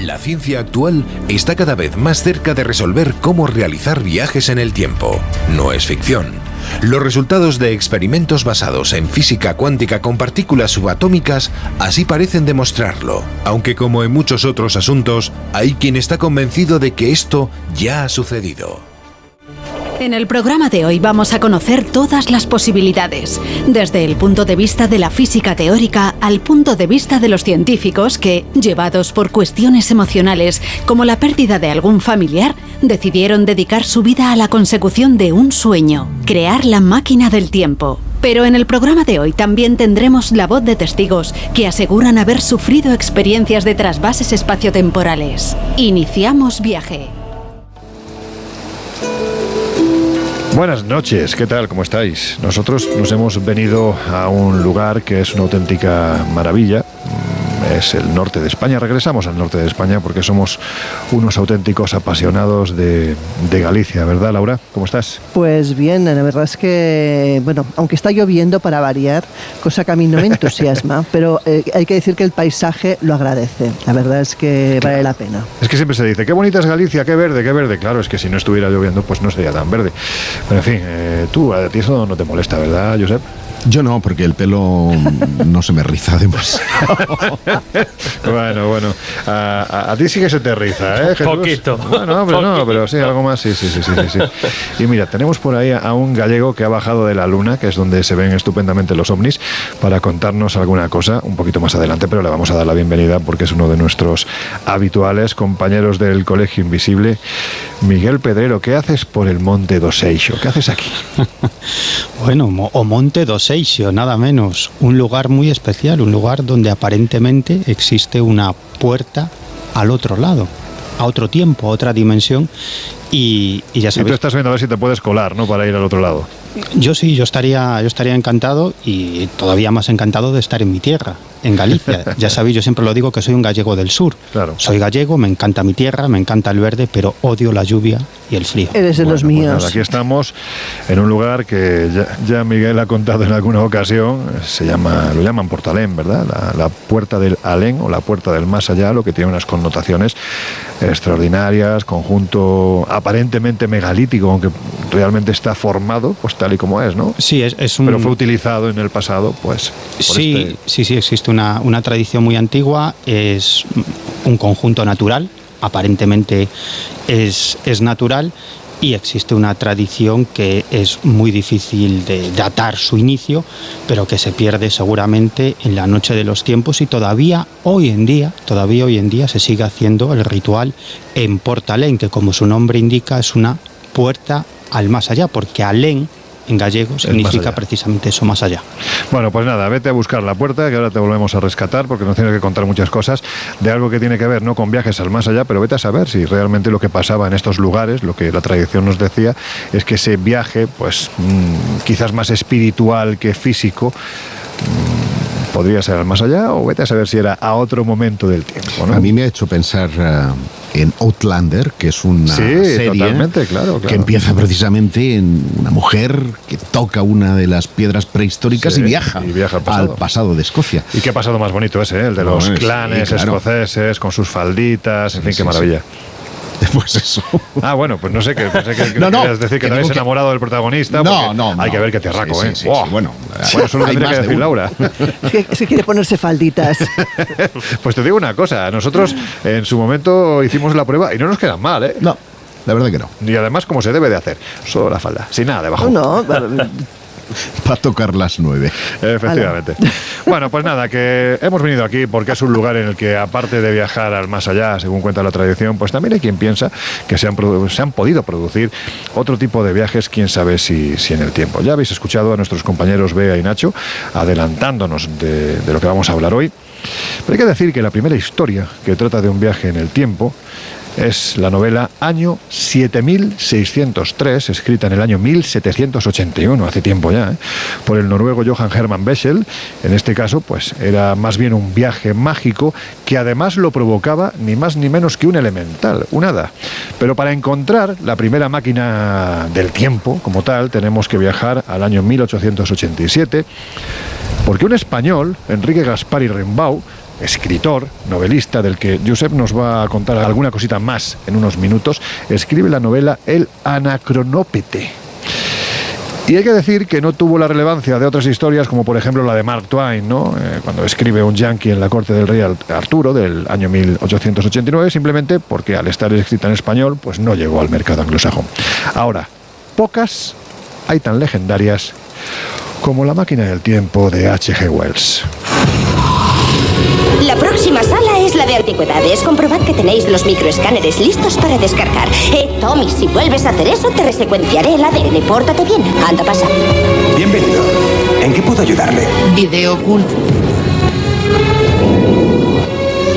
La ciencia actual está cada vez más cerca de resolver cómo realizar viajes en el tiempo. No es ficción. Los resultados de experimentos basados en física cuántica con partículas subatómicas así parecen demostrarlo, aunque como en muchos otros asuntos, hay quien está convencido de que esto ya ha sucedido. En el programa de hoy vamos a conocer todas las posibilidades, desde el punto de vista de la física teórica al punto de vista de los científicos que, llevados por cuestiones emocionales como la pérdida de algún familiar, decidieron dedicar su vida a la consecución de un sueño, crear la máquina del tiempo. Pero en el programa de hoy también tendremos la voz de testigos que aseguran haber sufrido experiencias de trasvases espaciotemporales. Iniciamos viaje. Buenas noches, ¿qué tal? ¿Cómo estáis? Nosotros nos hemos venido a un lugar que es una auténtica maravilla. Es el norte de España. Regresamos al norte de España porque somos unos auténticos apasionados de Galicia, ¿verdad, Laura? ¿Cómo estás? Pues bien, la verdad es que, bueno, aunque está lloviendo para variar, cosa que a mí no me entusiasma, pero hay que decir que el paisaje lo agradece. La verdad es que vale la pena. Es que siempre se dice, qué bonita es Galicia, qué verde, qué verde. Claro, es que si no estuviera lloviendo, pues no sería tan verde. Pero en fin, a ti eso no te molesta, ¿verdad, Josep? Yo no, porque el pelo no se me riza demasiado. Bueno. A ti sí que se te riza, ¿eh, Jesús? Poquito. Bueno, pero sí, algo más, sí. Y mira, tenemos por ahí a un gallego que ha bajado de la luna, que es donde se ven estupendamente los ovnis, para contarnos alguna cosa un poquito más adelante, pero le vamos a dar la bienvenida porque es uno de nuestros habituales compañeros del Colegio Invisible. Miguel Pedrero, ¿qué haces por el Monte do Seixo? ¿Qué haces aquí? Bueno, o Monte do Seixo, nada menos. Un lugar muy especial, un lugar donde aparentemente existe una puerta al otro lado, a otro tiempo, a otra dimensión. Y ya sabéis. Y tú estás viendo a ver si te puedes colar, ¿no? Para ir al otro lado. Yo sí, yo estaría encantado y todavía más encantado de estar en mi tierra, en Galicia. Ya sabéis, yo siempre lo digo que soy un gallego del sur. Claro. Soy gallego, me encanta mi tierra, me encanta el verde, pero odio la lluvia y el frío. Eres de los míos. Pues nada, aquí estamos en un lugar que ya Miguel ha contado en alguna ocasión. Lo llaman Portalén, ¿verdad? La puerta del Alén o la puerta del más allá, lo que tiene unas connotaciones extraordinarias, conjunto aparentemente megalítico, aunque realmente está formado, pues tal y como es, ¿no? Sí, es un... Pero fue utilizado en el pasado, pues... Sí, existe una tradición muy antigua, es un conjunto natural, aparentemente es natural, y existe una tradición que es muy difícil de datar su inicio, pero que se pierde seguramente en la noche de los tiempos, y todavía hoy en día se sigue haciendo el ritual en Portalén, que como su nombre indica es una puerta al más allá, porque alén en gallego significa precisamente eso, más allá. Bueno, pues nada, vete a buscar la puerta, que ahora te volvemos a rescatar, porque nos tienes que contar muchas cosas de algo que tiene que ver no con viajes al más allá, pero vete a saber si realmente lo que pasaba en estos lugares, lo que la tradición nos decía, es que ese viaje, pues quizás más espiritual que físico, podría ser al más allá, o vete a saber si era a otro momento del tiempo, ¿no? A mí me ha hecho pensar en Outlander, que es una serie claro. que empieza precisamente en una mujer que toca una de las piedras prehistóricas y viaja al pasado de Escocia. Y qué pasado más bonito ese, el de los clanes escoceses con sus falditas, en fin, qué maravilla. Pues eso. Bueno, pues no sé qué querías decir que te habéis enamorado del protagonista. No. Hay que ver que te arraco, ¿eh? Sí, bueno, eso lo tendría que decir Laura. Es que quiere ponerse falditas. Pues te digo una cosa, nosotros en su momento hicimos la prueba y no nos quedan mal, ¿eh? No, la verdad que no. Y además como se debe de hacer, solo la falda, sin nada debajo. No. Para tocar las 9. Efectivamente. Bueno, pues nada, que hemos venido aquí porque es un lugar en el que, aparte de viajar al más allá, según cuenta la tradición, pues también hay quien piensa que se han podido producir otro tipo de viajes, quién sabe si en el tiempo. Ya habéis escuchado a nuestros compañeros Bea y Nacho adelantándonos de lo que vamos a hablar hoy. Pero hay que decir que la primera historia que trata de un viaje en el tiempo es la novela Año 7603, escrita en el año 1781, hace tiempo ya, por el noruego Johan Hermann Bessel. En este caso, pues era más bien un viaje mágico que además lo provocaba ni más ni menos que un elemental, un hada. Pero para encontrar la primera máquina del tiempo, como tal, tenemos que viajar al año 1887, porque un español, Enrique Gaspar y Rimbaud, escritor, novelista, del que Josep nos va a contar alguna cosita más en unos minutos, escribe la novela El Anacronópete. Y hay que decir que no tuvo la relevancia de otras historias, como por ejemplo la de Mark Twain, ¿no? Cuando escribe un yankee en la corte del rey Arturo del año 1889, simplemente porque al estar escrita en español, pues no llegó al mercado anglosajón. Ahora, pocas hay tan legendarias como La máquina del tiempo de H.G. Wells. La próxima sala es la de antigüedades. Comprobad que tenéis los microescáneres listos para descargar. Tommy, si vuelves a hacer eso, te resecuenciaré el ADN. Pórtate bien. Anda, pasa. Bienvenido. ¿En qué puedo ayudarle? Video oculto.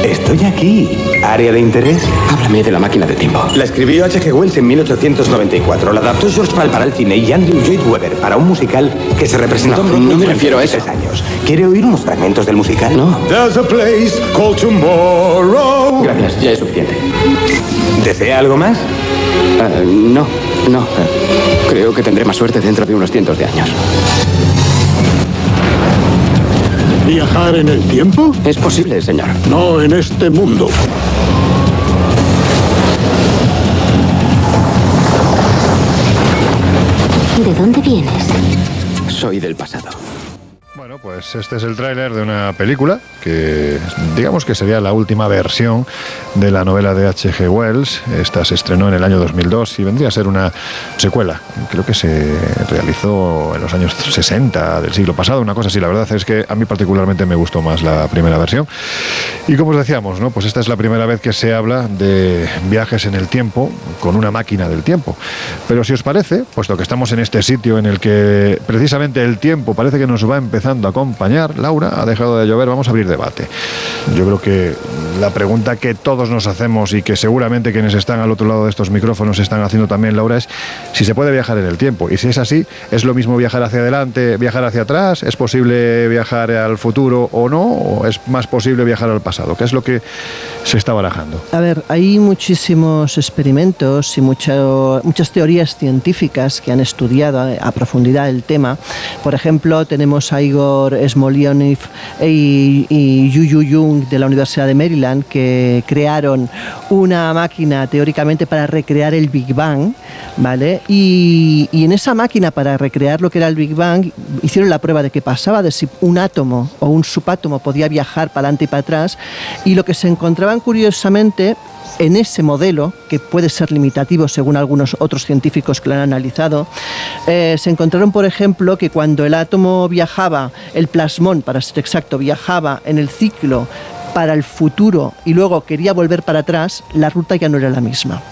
Estoy aquí. ¿Área de interés? Háblame de La máquina del tiempo. La escribió H.G. Wells en 1894. La adaptó George Pal para el cine y Andrew Lloyd Webber para un musical que se representó en Broadway. No me refiero a eso. 3 años. ¿Quiere oír unos fragmentos del musical? No. There's a place called tomorrow. Gracias, ya es suficiente. ¿Desea algo más? No. Creo que tendré más suerte dentro de unos cientos de años. ¿Viajar en el tiempo? Es posible, señor. No en este mundo. ¿De dónde vienes? Soy del pasado. Bueno, pues este es el tráiler de una película que digamos que sería la última versión de la novela de H.G. Wells. Esta se estrenó en el año 2002 y vendría a ser una secuela. Creo que se realizó en los años 60 del siglo pasado, una cosa así. La verdad es que a mí particularmente me gustó más la primera versión. Y como os decíamos, ¿no? Pues esta es la primera vez que se habla de viajes en el tiempo con una máquina del tiempo. Pero si os parece, puesto que estamos en este sitio en el que precisamente el tiempo parece que nos va empezando a acompañar, Laura, ha dejado de llover, vamos a abrir debate. Yo creo que la pregunta que todos nos hacemos y que seguramente quienes están al otro lado de estos micrófonos están haciendo también, Laura, es si se puede viajar en el tiempo. Y si es así, ¿es lo mismo viajar hacia adelante, viajar hacia atrás? ¿Es posible viajar al futuro o no? ¿O es más posible viajar al pasado? ¿Qué es lo que se está barajando? A ver, hay muchísimos experimentos y muchas teorías científicas que han estudiado a profundidad el tema. Por ejemplo, tenemos a Igor Smolyanov y Yu Jung de la Universidad de Maryland, que crearon una máquina teóricamente para recrear el Big Bang, ¿vale? Y en esa máquina, para recrear lo que era el Big Bang, hicieron la prueba de que pasaba de si un átomo o un subátomo podía viajar para adelante y para atrás, y lo que se encontraban curiosamente en ese modelo, que puede ser limitativo según algunos otros científicos que lo han analizado, se encontraron, por ejemplo, que cuando el átomo viajaba, el plasmón, para ser exacto, viajaba en el ciclo para el futuro y luego quería volver para atrás, la ruta ya no era la misma.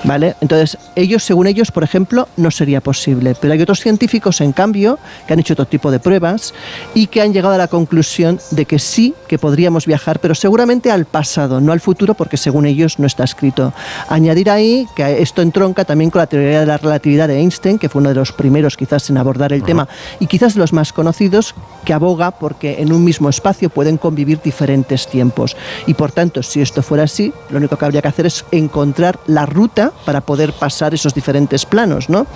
¿Vale? Entonces, según ellos, por ejemplo, no sería posible. Pero hay otros científicos, en cambio, que han hecho otro tipo de pruebas y que han llegado a la conclusión de que sí, que podríamos viajar, pero seguramente al pasado, no al futuro, porque según ellos no está escrito. Añadir ahí que esto entronca también con la teoría de la relatividad de Einstein, que fue uno de los primeros quizás en abordar el tema y quizás los más conocidos, que aboga porque en un mismo espacio pueden convivir diferentes tiempos. Y por tanto, si esto fuera así, lo único que habría que hacer es encontrar la ruta para poder pasar esos diferentes planos, ¿no?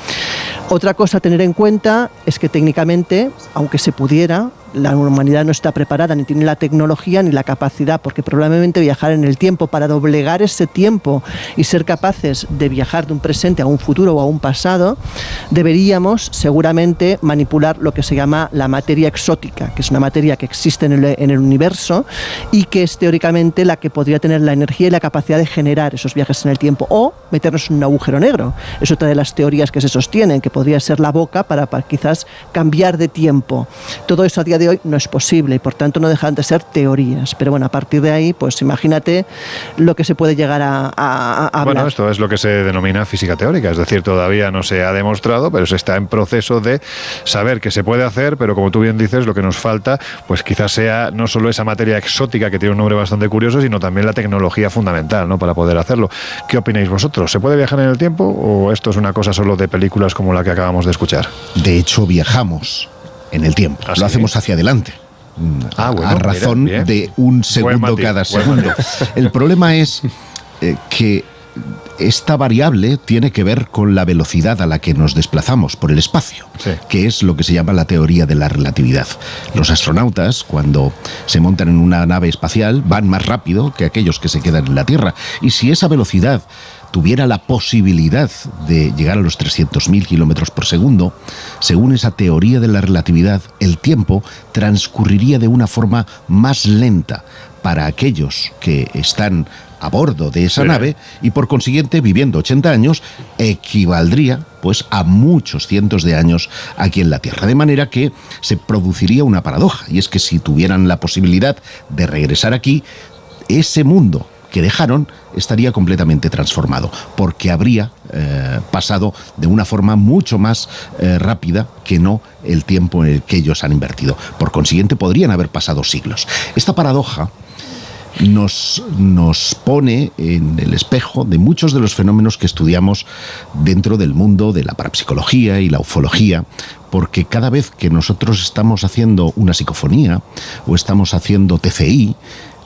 Otra cosa a tener en cuenta es que técnicamente, aunque se pudiera, la humanidad no está preparada, ni tiene la tecnología ni la capacidad, porque probablemente viajar en el tiempo, para doblegar ese tiempo y ser capaces de viajar de un presente a un futuro o a un pasado, deberíamos seguramente manipular lo que se llama la materia exótica, que es una materia que existe en el universo y que es teóricamente la que podría tener la energía y la capacidad de generar esos viajes en el tiempo, o meternos en un agujero negro. Es otra de las teorías que se sostienen, que podría ser la boca para quizás cambiar de tiempo. Todo eso a día de hoy no es posible y por tanto no dejan de ser teorías. Pero bueno, a partir de ahí, pues imagínate lo que se puede llegar a hablar. Bueno, esto es lo que se denomina física teórica, es decir, todavía no se ha demostrado, pero se está en proceso de saber que se puede hacer, pero como tú bien dices, lo que nos falta, pues quizás sea no solo esa materia exótica, que tiene un nombre bastante curioso, sino también la tecnología fundamental, ¿no?, para poder hacerlo. ¿Qué opináis vosotros? ¿Se puede viajar en el tiempo o esto es una cosa solo de películas como la que acabamos de escuchar? De hecho, viajamos en el tiempo. Lo hacemos hacia adelante. Bueno, a razón de un segundo cada segundo. El problema es que esta variable tiene que ver con la velocidad a la que nos desplazamos por el espacio, que es lo que se llama la teoría de la relatividad. Los astronautas, cuando se montan en una nave espacial, van más rápido que aquellos que se quedan en la Tierra. Y si esa velocidad tuviera la posibilidad de llegar a los 300.000 kilómetros por segundo, según esa teoría de la relatividad, el tiempo transcurriría de una forma más lenta para aquellos que están a bordo de esa nave, y por consiguiente, viviendo 80 años, equivaldría pues a muchos cientos de años aquí en la Tierra. De manera que se produciría una paradoja, y es que si tuvieran la posibilidad de regresar aquí, ese mundo que dejaron estaría completamente transformado, porque habría pasado de una forma mucho más rápida que no el tiempo en el que ellos han invertido. Por consiguiente, podrían haber pasado siglos. Esta paradoja nos pone en el espejo de muchos de los fenómenos que estudiamos dentro del mundo de la parapsicología y la ufología, porque cada vez que nosotros estamos haciendo una psicofonía o estamos haciendo TCI,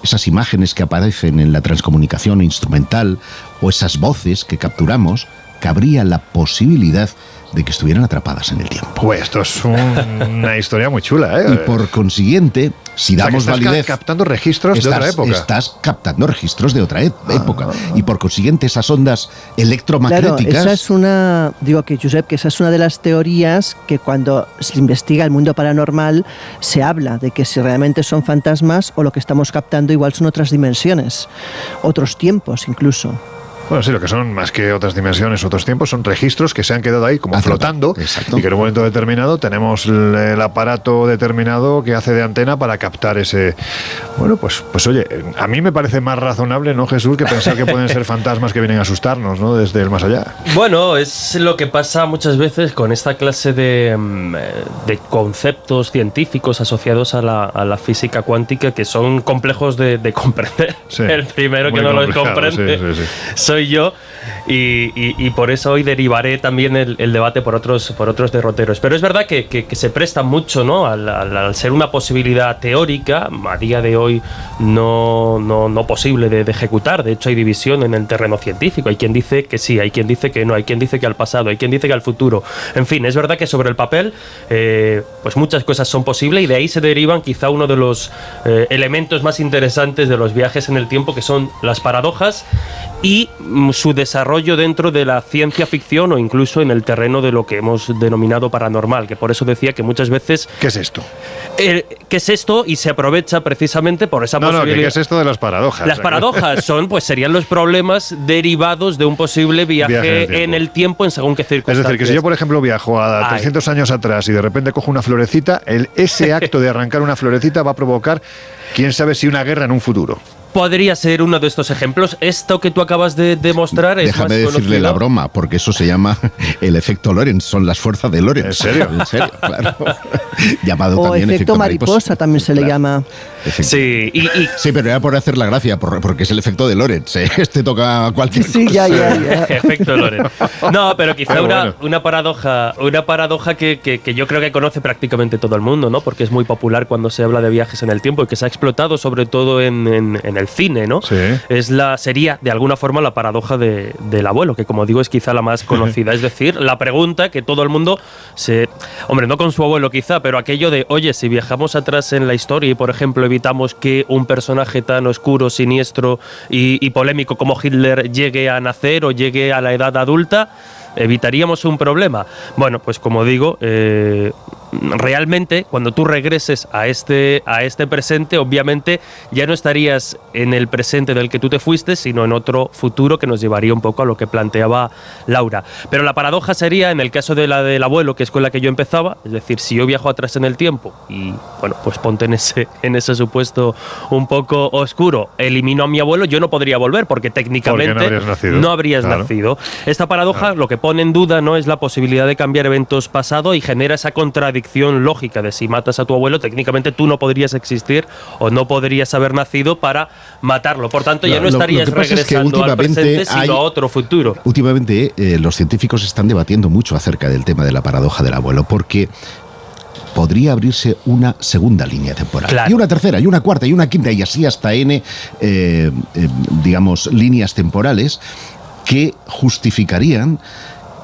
esas imágenes que aparecen en la transcomunicación instrumental o esas voces que capturamos, cabría la posibilidad de que estuvieran atrapadas en el tiempo. Pues esto es una historia muy chula, ¿eh? Y por consiguiente, si damos validez... Estás captando registros de otra época. Estás captando registros de otra época. Y por consiguiente, esas ondas electromagnéticas... Claro, esa es una... Digo que, Josep, que esa es una de las teorías que cuando se investiga el mundo paranormal se habla de que si realmente son fantasmas o lo que estamos captando igual son otras dimensiones, otros tiempos incluso. Bueno, sí, lo que son más que otras dimensiones, otros tiempos, son registros que se han quedado ahí como flotando. Exacto. Y que en un momento determinado tenemos el aparato determinado que hace de antena para captar ese... Bueno, pues oye, a mí me parece más razonable, ¿no, Jesús?, que pensar que pueden ser fantasmas que vienen a asustarnos, ¿no?, desde el más allá. Bueno, es lo que pasa muchas veces con esta clase de conceptos científicos asociados a la física cuántica, que son complejos de comprender. Sí, el primero que no los comprende soy yo, y por eso hoy derivaré también el debate por otros derroteros. Pero es verdad que se presta mucho, ¿no?, al ser una posibilidad teórica, a día de hoy no posible de ejecutar. De hecho, hay división en el terreno científico. Hay quien dice que sí, hay quien dice que no, hay quien dice que al pasado, hay quien dice que al futuro. En fin, es verdad que sobre el papel pues muchas cosas son posibles, y de ahí se derivan quizá uno de los elementos más interesantes de los viajes en el tiempo, que son las paradojas y su desarrollo dentro de la ciencia ficción o incluso en el terreno de lo que hemos denominado paranormal, que por eso decía que muchas veces... ¿Qué es esto? ¿Qué es esto? Y se aprovecha precisamente por esa posibilidad. ¿Qué es esto de las paradojas? Las paradojas serían los problemas derivados de un posible viaje en el tiempo en según qué circunstancias. Es decir, que si yo, por ejemplo, viajo a 300 años atrás y de repente cojo una florecita, ese acto de arrancar una florecita va a provocar, quién sabe si una guerra en un futuro. Podría ser uno de estos ejemplos. Esto que tú acabas de demostrar es Déjame más decirle la broma, porque eso se llama el efecto Lorentz, son las fuerzas de Lorentz. ¿En serio? En serio, claro. Llamado o también efecto mariposa también se le llama. Sí, sí, pero era por hacer la gracia, porque es el efecto de Lorentz. Este toca a cualquier cosa. Sí, ya. Efecto Lorentz. No, pero quizá una paradoja que yo creo que conoce prácticamente todo el mundo, ¿no? Porque es muy popular cuando se habla de viajes en el tiempo y que se ha explotado sobre todo en el cine, ¿no? Sí. Sería de alguna forma la paradoja del abuelo, que como digo es quizá la más conocida. Es decir, la pregunta que todo el mundo hombre, no con su abuelo quizá, pero aquello de, oye, si viajamos atrás en la historia y por ejemplo evitamos que un personaje tan oscuro, siniestro y polémico como Hitler llegue a nacer o llegue a la edad adulta, ¿evitaríamos un problema? Bueno, pues como digo, realmente cuando tú regreses a este presente, obviamente ya no estarías en el presente del que tú te fuiste, sino en otro futuro que nos llevaría un poco a lo que planteaba Laura. Pero la paradoja sería en el caso de la del abuelo, que es con la que yo empezaba, es decir, si yo viajo atrás en el tiempo y, bueno, pues ponte en ese supuesto un poco oscuro, elimino a mi abuelo, yo no podría volver porque técnicamente no habrías nacido. Esta paradoja lo que pone en duda no es la posibilidad de cambiar eventos pasados y genera esa contradicción lógica de si matas a tu abuelo, técnicamente tú no podrías existir o no podrías haber nacido para matarlo. Por tanto, ya no estarías regresando al presente, sino a otro futuro. Últimamente los científicos están debatiendo mucho acerca del tema de la paradoja del abuelo, porque podría abrirse una segunda línea temporal. Claro. Y una tercera, y una cuarta, y una quinta, y así hasta N, digamos, líneas temporales que justificarían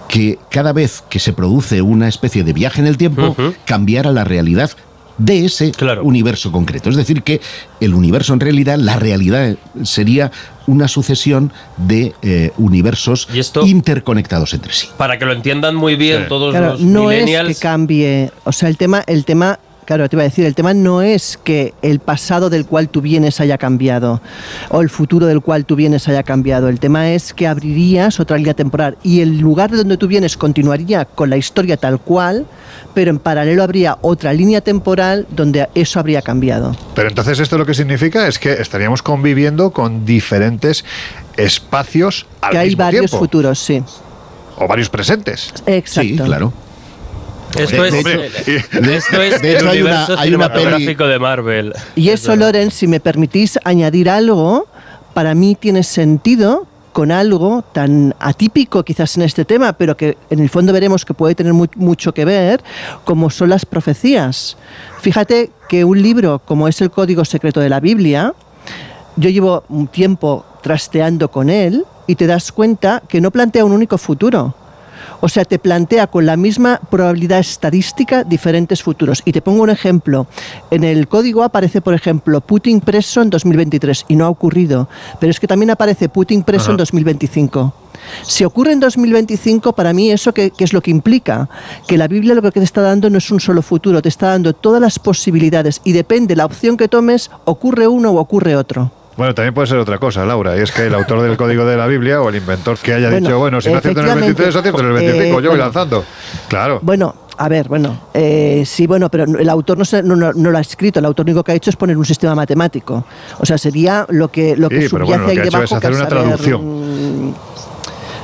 que cada vez que se produce una especie de viaje en el tiempo, cambiara la realidad de ese universo concreto. Es decir, que el universo, en realidad, la realidad sería una sucesión de universos interconectados entre sí. Para que lo entiendan muy bien todos los no millennials. Es que cambie, o sea, el tema, claro, te iba a decir, el tema no es que el pasado del cual tú vienes haya cambiado o el futuro del cual tú vienes haya cambiado. El tema es que abrirías otra línea temporal y el lugar de donde tú vienes continuaría con la historia tal cual, pero en paralelo habría otra línea temporal donde eso habría cambiado. Pero entonces esto lo que significa es que estaríamos conviviendo con diferentes espacios al mismo tiempo. Que hay varios futuros, sí. O varios presentes. Exacto. Sí, claro. Esto es el universo cinematográfico de Marvel. Y eso, Loren, si me permitís añadir algo, para mí tiene sentido con algo tan atípico quizás en este tema, pero que en el fondo veremos que puede tener mucho que ver, como son las profecías. Fíjate que un libro como es el Código Secreto de la Biblia, yo llevo un tiempo trasteando con él y te das cuenta que no plantea un único futuro. O sea, te plantea con la misma probabilidad estadística diferentes futuros. Y te pongo un ejemplo. En el código aparece, por ejemplo, Putin preso en 2023 y no ha ocurrido. Pero es que también aparece Putin preso en 2025. Si ocurre en 2025, para mí eso ¿qué es lo que implica? Que la Biblia lo que te está dando no es un solo futuro, te está dando todas las posibilidades y depende de la opción que tomes, ocurre uno o ocurre otro. Bueno, también puede ser otra cosa, Laura, y es que el autor del código de la Biblia o el inventor que haya dicho, bueno, si no acierto en el 23, acierto en el 25, yo voy lanzando. Claro. Bueno, a ver, sí, pero el autor no lo ha escrito, el autor lo único que ha hecho es poner un sistema matemático. O sea, sería lo que subyace ahí debajo. Es hacer una traducción.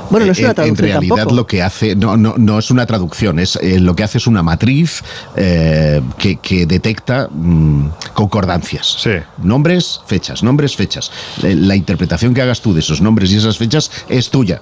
Bueno, no es una traducción en realidad tampoco. Lo que hace no es una traducción, es lo que hace es una matriz que detecta concordancias. Sí. Nombres, fechas. La interpretación que hagas tú de esos nombres y esas fechas es tuya.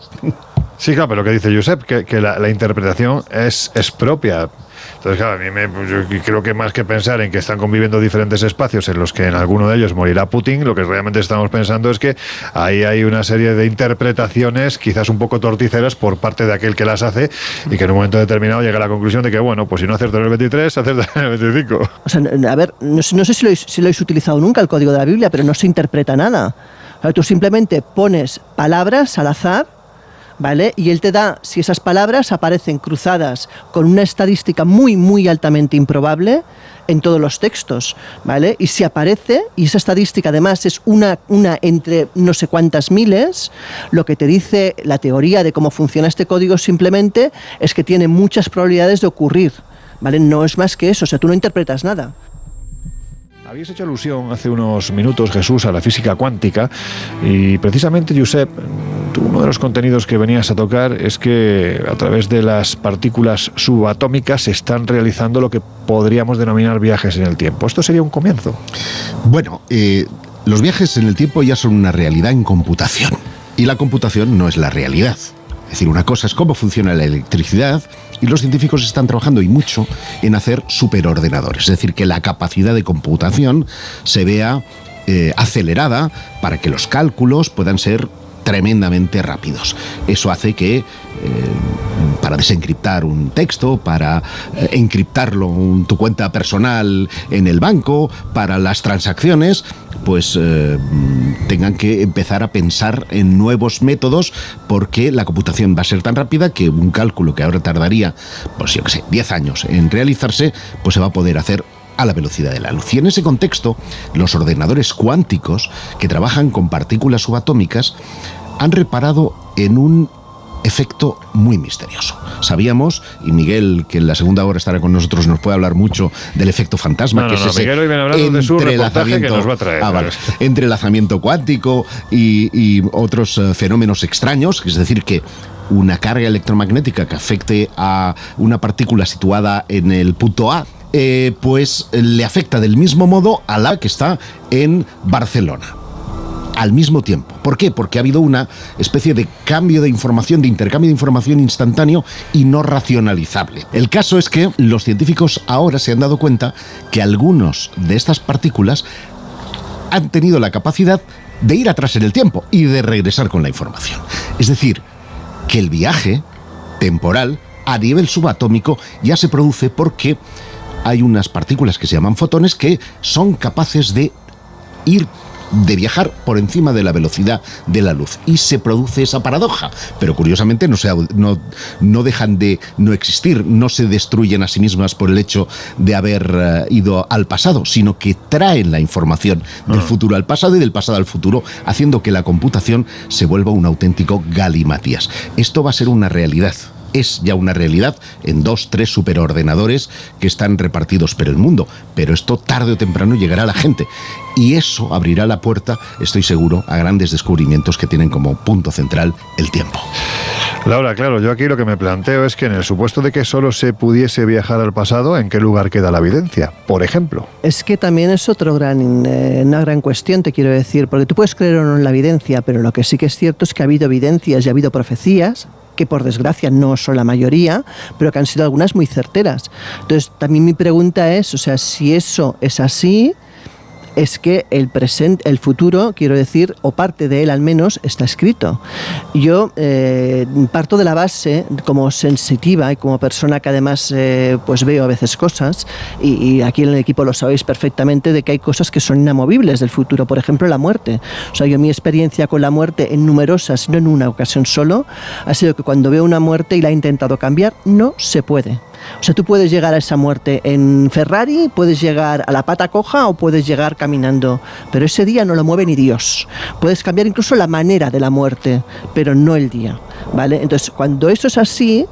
Sí, claro, pero lo que dice Josep, que la interpretación es propia. Entonces, claro, yo creo que más que pensar en que están conviviendo diferentes espacios en los que en alguno de ellos morirá Putin, lo que realmente estamos pensando es que ahí hay una serie de interpretaciones quizás un poco torticeras por parte de aquel que las hace y que en un momento determinado llega a la conclusión de que, bueno, pues si no acierto en el 23, acierto en el 25. O sea, a ver, no sé si lo habéis utilizado nunca el código de la Biblia, pero no se interpreta nada. O sea, tú simplemente pones palabras al azar, ¿vale? Y él te da, si esas palabras aparecen cruzadas con una estadística muy, muy altamente improbable en todos los textos, ¿vale? Y si aparece, y esa estadística además es una entre no sé cuántas miles, lo que te dice la teoría de cómo funciona este código simplemente es que tiene muchas probabilidades de ocurrir, ¿vale? No es más que eso, o sea, tú no interpretas nada. Habéis hecho alusión hace unos minutos, Jesús, a la física cuántica y precisamente, Josep, uno de los contenidos que venías a tocar es que a través de las partículas subatómicas se están realizando lo que podríamos denominar viajes en el tiempo. ¿Esto sería un comienzo? Bueno, los viajes en el tiempo ya son una realidad en computación y la computación no es la realidad. Es decir, una cosa es cómo funciona la electricidad y los científicos están trabajando y mucho en hacer superordenadores. Es decir, que la capacidad de computación se vea acelerada para que los cálculos puedan ser tremendamente rápidos. Eso hace que para desencriptar un texto, para encriptarlo en tu cuenta personal en el banco, para las transacciones, pues tengan que empezar a pensar en nuevos métodos porque la computación va a ser tan rápida que un cálculo que ahora tardaría, pues 10 años en realizarse, pues se va a poder hacer a la velocidad de la luz. Y en ese contexto, los ordenadores cuánticos que trabajan con partículas subatómicas han reparado en un efecto muy misterioso. Sabíamos, y Miguel, que en la segunda hora estará con nosotros, nos puede hablar mucho del efecto fantasma, que es ese Miguel hoy viene hablando de su reportaje que nos va a traer. Entrelazamiento cuántico y otros fenómenos extraños, es decir, que una carga electromagnética que afecte a una partícula situada en el punto A, pues le afecta del mismo modo a la que está en Barcelona. Al mismo tiempo. ¿Por qué? Porque ha habido una especie de cambio de información, de intercambio de información instantáneo y no racionalizable. El caso es que los científicos ahora se han dado cuenta que algunos de estas partículas han tenido la capacidad de ir atrás en el tiempo y de regresar con la información. Es decir, que el viaje temporal a nivel subatómico ya se produce porque hay unas partículas que se llaman fotones que son capaces de viajar por encima de la velocidad de la luz, y se produce esa paradoja, pero curiosamente no dejan de no existir, no se destruyen a sí mismas por el hecho de haber ido al pasado, sino que traen la información del futuro al pasado y del pasado al futuro, haciendo que la computación se vuelva un auténtico galimatías. Esto va a ser una realidad. Es ya una realidad en 2-3 superordenadores que están repartidos por el mundo, pero esto tarde o temprano llegará a la gente, y eso abrirá la puerta, estoy seguro, a grandes descubrimientos que tienen como punto central el tiempo. Laura, claro, yo aquí lo que me planteo es que en el supuesto de que solo se pudiese viajar al pasado, ¿en qué lugar queda la evidencia? Por ejemplo. Es que también es una gran cuestión, te quiero decir, porque tú puedes creer o no en la evidencia, pero lo que sí que es cierto es que ha habido evidencias y ha habido profecías que por desgracia no son la mayoría, pero que han sido algunas muy certeras. Entonces, también mi pregunta es, o sea, si eso es así, es que el futuro, quiero decir, o parte de él al menos, está escrito. Yo parto de la base, como sensitiva y como persona que además pues veo a veces cosas, y aquí en el equipo lo sabéis perfectamente, de que hay cosas que son inamovibles del futuro, por ejemplo la muerte. O sea, yo mi experiencia con la muerte en numerosas, no en una ocasión solo, ha sido que cuando veo una muerte y la he intentado cambiar, no se puede. O sea, tú puedes llegar a esa muerte en Ferrari, puedes llegar a la pata coja o puedes llegar caminando, pero ese día no lo mueve ni Dios. Puedes cambiar incluso la manera de la muerte, pero no el día, ¿vale? Entonces, cuando eso es así,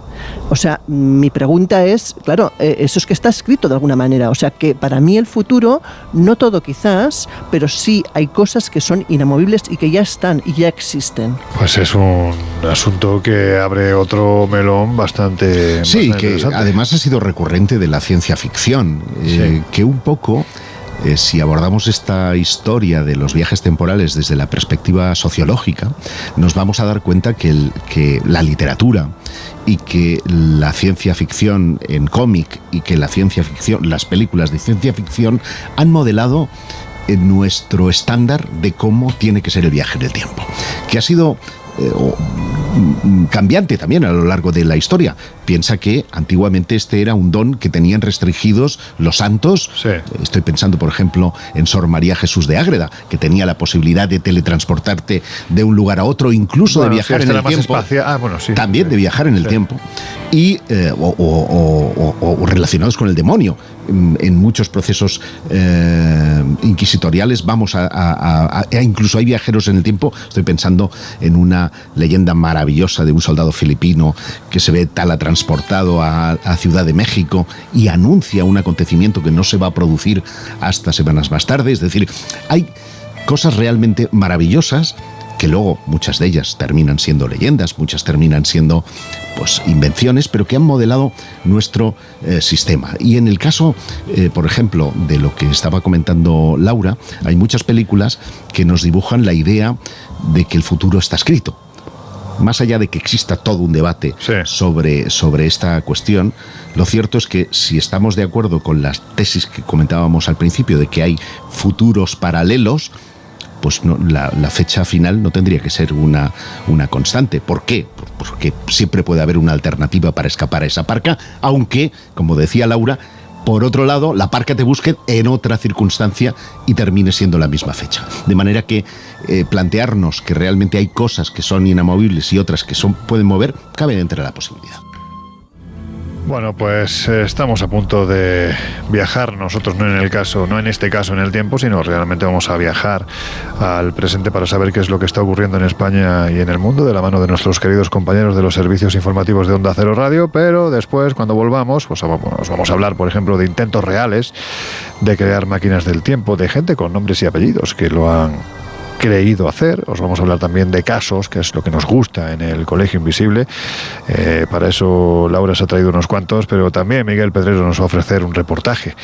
o sea, mi pregunta es, claro, eso es que está escrito de alguna manera, o sea, que para mí el futuro, no todo quizás, pero sí hay cosas que son inamovibles y que ya están y ya existen. Pues es un asunto que abre otro melón bastante que además ha sido recurrente de la ciencia ficción, que un poco, si abordamos esta historia de los viajes temporales desde la perspectiva sociológica, nos vamos a dar cuenta que la literatura y que la ciencia ficción en cómic y que la ciencia ficción, las películas de ciencia ficción han modelado nuestro estándar de cómo tiene que ser el viaje en el tiempo, que ha sido cambiante también a lo largo de la historia. Piensa que antiguamente este era un don que tenían restringidos los santos. Sí. Estoy pensando, por ejemplo, en Sor María Jesús de Ágreda, que tenía la posibilidad de teletransportarte de un lugar a otro, incluso de viajar en el tiempo. También de viajar en el tiempo. Y o relacionados con el demonio. En muchos procesos inquisitoriales vamos incluso hay viajeros en el tiempo. Estoy pensando en una leyenda maravillosa de un soldado filipino que se ve transportado a Ciudad de México y anuncia un acontecimiento que no se va a producir hasta semanas más tarde. Es decir, hay cosas realmente maravillosas que luego muchas de ellas terminan siendo leyendas, muchas terminan siendo pues invenciones, pero que han modelado nuestro sistema. Y en el caso, por ejemplo, de lo que estaba comentando Laura, hay muchas películas que nos dibujan la idea de que el futuro está escrito. Más allá de que exista todo un debate sobre esta cuestión, lo cierto es que si estamos de acuerdo con las tesis que comentábamos al principio de que hay futuros paralelos, pues no, la fecha final no tendría que ser una constante. ¿Por qué? Porque siempre puede haber una alternativa para escapar a esa parca, aunque, como decía Laura, por otro lado, la parca te busque en otra circunstancia y termine siendo la misma fecha. De manera que plantearnos que realmente hay cosas que son inamovibles y otras que pueden mover, cabe dentro de la posibilidad. Bueno, pues estamos a punto de viajar nosotros, no en este caso en el tiempo, sino realmente vamos a viajar al presente para saber qué es lo que está ocurriendo en España y en el mundo, de la mano de nuestros queridos compañeros de los servicios informativos de Onda Cero Radio. Pero después, cuando volvamos, pues vamos a hablar, por ejemplo, de intentos reales de crear máquinas del tiempo, de gente con nombres y apellidos que lo han creído hacer. Os vamos a hablar también de casos, que es lo que nos gusta en el Colegio Invisible. Para eso Laura se ha traído unos cuantos, pero también Miguel Pedrero nos va a ofrecer un reportaje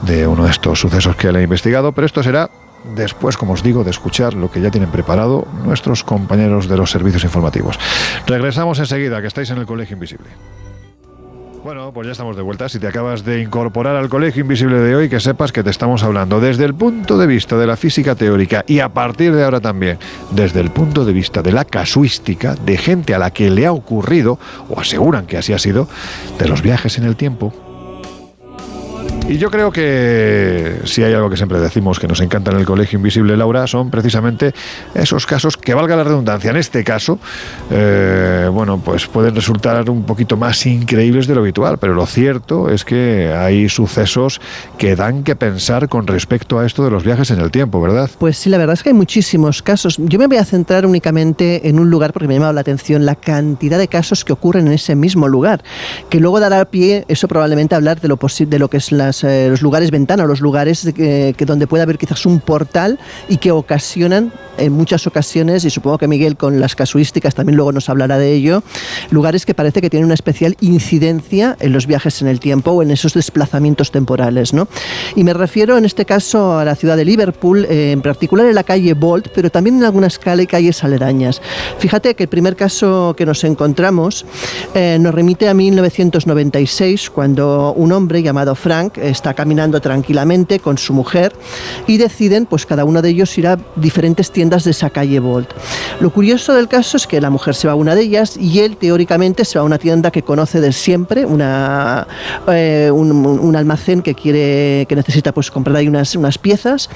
de uno de estos sucesos que él ha investigado. Pero esto será después, como os digo, de escuchar lo que ya tienen preparado nuestros compañeros de los servicios informativos. Regresamos enseguida, que estáis en el Colegio Invisible. Bueno, pues ya estamos de vuelta. Si te acabas de incorporar al Colegio Invisible de hoy, que sepas que te estamos hablando desde el punto de vista de la física teórica y a partir de ahora también desde el punto de vista de la casuística, de gente a la que le ha ocurrido, o aseguran que así ha sido, de los viajes en el tiempo. Y yo creo que si hay algo que siempre decimos que nos encanta en el Colegio Invisible, Laura, son precisamente esos casos que, valga la redundancia, en este caso, bueno, pues pueden resultar un poquito más increíbles de lo habitual, pero lo cierto es que hay sucesos que dan que pensar con respecto a esto de los viajes en el tiempo, ¿verdad? Pues sí, la verdad es que hay muchísimos casos. Yo me voy a centrar únicamente en un lugar porque me ha llamado la atención la cantidad de casos que ocurren en ese mismo lugar, que luego dará pie, eso probablemente, a hablar de lo que es los lugares ventana, los lugares que donde puede haber quizás un portal y que ocasionan, en muchas ocasiones, y supongo que Miguel con las casuísticas también luego nos hablará de ello, lugares que parece que tienen una especial incidencia en los viajes en el tiempo o en esos desplazamientos temporales, ¿no? Y me refiero en este caso a la ciudad de Liverpool, en particular en la calle Bolt, pero también en algunas calles aledañas. Fíjate que el primer caso que nos encontramos nos remite a 1996, cuando un hombre llamado Frank está caminando tranquilamente con su mujer y deciden, pues cada uno de ellos ir a diferentes tiendas de esa calle Bolt. Lo curioso del caso es que la mujer se va a una de ellas y él teóricamente se va a una tienda que conoce de siempre, un almacén que necesita pues comprar ahí unas piezas,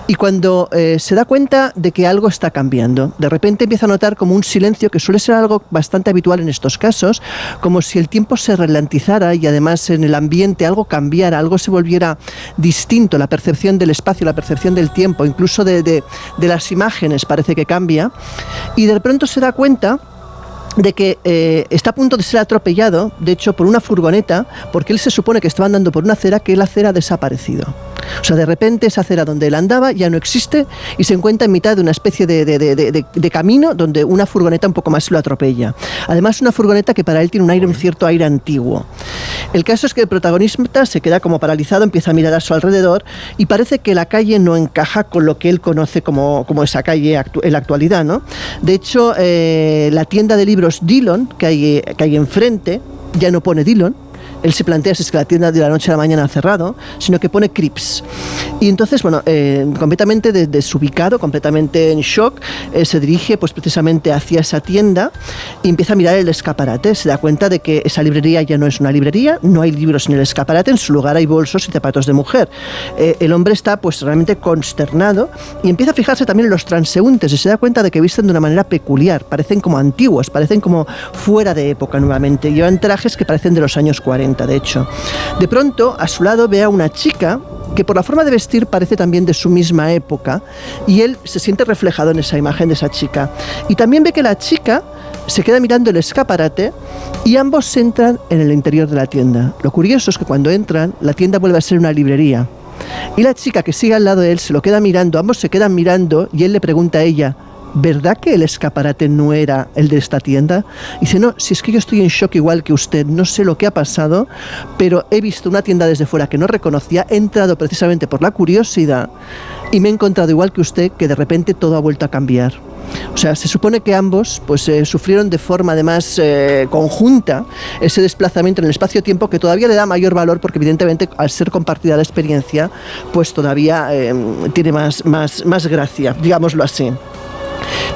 y cuando se da cuenta de que algo está cambiando, de repente empieza a notar como un silencio que suele ser algo bastante habitual en estos casos, como si el tiempo se ralentizara y además en el ambiente algo cambiara, algo se volviera distinto, la percepción del espacio, la percepción del tiempo, incluso de las imágenes parece que cambia, y de pronto se da cuenta de que está a punto de ser atropellado, de hecho, por una furgoneta, porque él se supone que estaba andando por una acera, que la acera ha desaparecido. O sea, de repente esa acera donde él andaba ya no existe y se encuentra en mitad de una especie de camino donde una furgoneta un poco más lo atropella. Además, una furgoneta que para él tiene un cierto aire antiguo. El caso es que el protagonista se queda como paralizado, empieza a mirar a su alrededor y parece que la calle no encaja con lo que él conoce como esa calle en la actualidad, ¿no? De hecho, la tienda de libros Dillon, que hay enfrente, ya no pone Dillon. Él se plantea si es que la tienda de la noche a la mañana ha cerrado, sino que pone Crips. Y entonces, bueno, completamente desubicado, completamente en shock, se dirige pues precisamente hacia esa tienda y empieza a mirar el escaparate. Se da cuenta de que esa librería ya no es una librería, no hay libros en el escaparate, en su lugar hay bolsos y zapatos de mujer. El hombre está pues realmente consternado y empieza a fijarse también en los transeúntes y se da cuenta de que visten de una manera peculiar, parecen como antiguos, parecen como fuera de época nuevamente. Llevan trajes que parecen de los años 40. De hecho, de pronto a su lado ve a una chica que por la forma de vestir parece también de su misma época y él se siente reflejado en esa imagen de esa chica. Y también ve que la chica se queda mirando el escaparate y ambos entran en el interior de la tienda. Lo curioso es que cuando entran, la tienda vuelve a ser una librería. Y la chica que sigue al lado de él se lo queda mirando, ambos se quedan mirando y él le pregunta a ella: ¿verdad que el escaparate no era el de esta tienda? Y dice: no, si es que yo estoy en shock igual que usted, no sé lo que ha pasado, pero he visto una tienda desde fuera que no reconocía, he entrado precisamente por la curiosidad y me he encontrado igual que usted, que de repente todo ha vuelto a cambiar. O sea, se supone que ambos pues sufrieron de forma además conjunta ese desplazamiento en el espacio-tiempo, que todavía le da mayor valor porque evidentemente al ser compartida la experiencia pues todavía tiene más gracia, digámoslo así.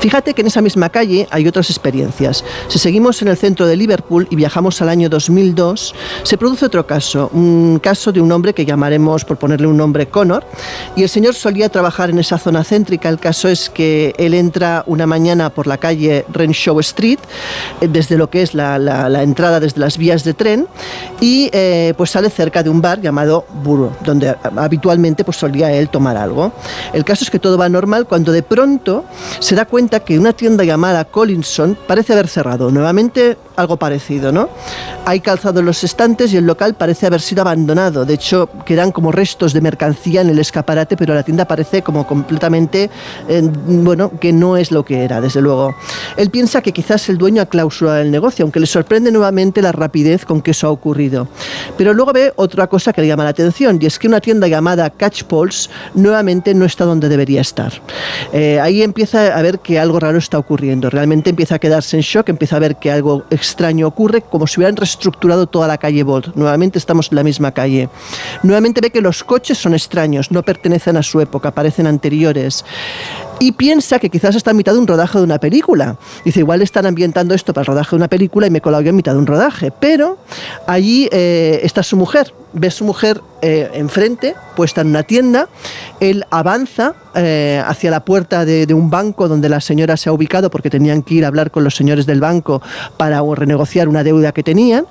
Fíjate que en esa misma calle hay otras experiencias. Si seguimos en el centro de Liverpool y viajamos al año 2002, se produce otro caso, un caso de un hombre que llamaremos, por ponerle un nombre, Connor, y el señor solía trabajar en esa zona céntrica. El caso es que él entra una mañana por la calle Renshaw Street, desde lo que es la entrada desde las vías de tren, y pues sale cerca de un bar llamado Borough, donde habitualmente pues solía él tomar algo. El caso es que todo va normal cuando de pronto se da cuenta que una tienda llamada Collinson parece haber cerrado. Nuevamente algo parecido, ¿no? Hay calzado en los estantes y el local parece haber sido abandonado. De hecho, quedan como restos de mercancía en el escaparate, pero la tienda parece como completamente, que no es lo que era, desde luego. Él piensa que quizás el dueño ha clausurado el negocio, aunque le sorprende nuevamente la rapidez con que eso ha ocurrido. Pero luego ve otra cosa que le llama la atención, y es que una tienda llamada Catchpoles nuevamente no está donde debería estar. Ahí empieza a ver que algo raro está ocurriendo. Realmente empieza a quedarse en shock, empieza a ver que algo extraño ocurre como si hubieran reestructurado toda la calle Volt. Nuevamente estamos en la misma calle. Nuevamente ve que los coches son extraños, no pertenecen a su época, parecen anteriores. Y piensa que quizás está en mitad de un rodaje de una película. Dice, igual están ambientando esto para el rodaje de una película y me he colado yo en mitad de un rodaje. Pero allí está su mujer. Ve a su mujer enfrente, puesta en una tienda. Él avanza hacia la puerta de un banco donde la señora se ha ubicado porque tenían que ir a hablar con los señores del banco para renegociar una deuda que tenían.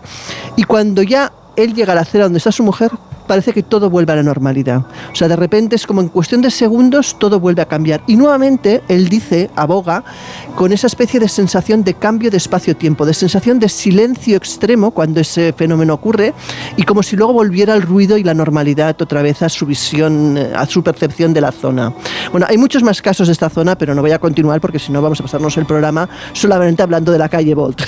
Y cuando ya él llega a la acera donde está su mujer, parece que todo vuelve a la normalidad. O sea, de repente es como en cuestión de segundos todo vuelve a cambiar. Y nuevamente él dice, aboga, con esa especie de sensación de cambio de espacio-tiempo, de sensación de silencio extremo cuando ese fenómeno ocurre, y como si luego volviera el ruido y la normalidad otra vez a su visión, a su percepción de la zona. Bueno, hay muchos más casos de esta zona, pero no voy a continuar porque si no vamos a pasarnos el programa solamente hablando de la calle Volt.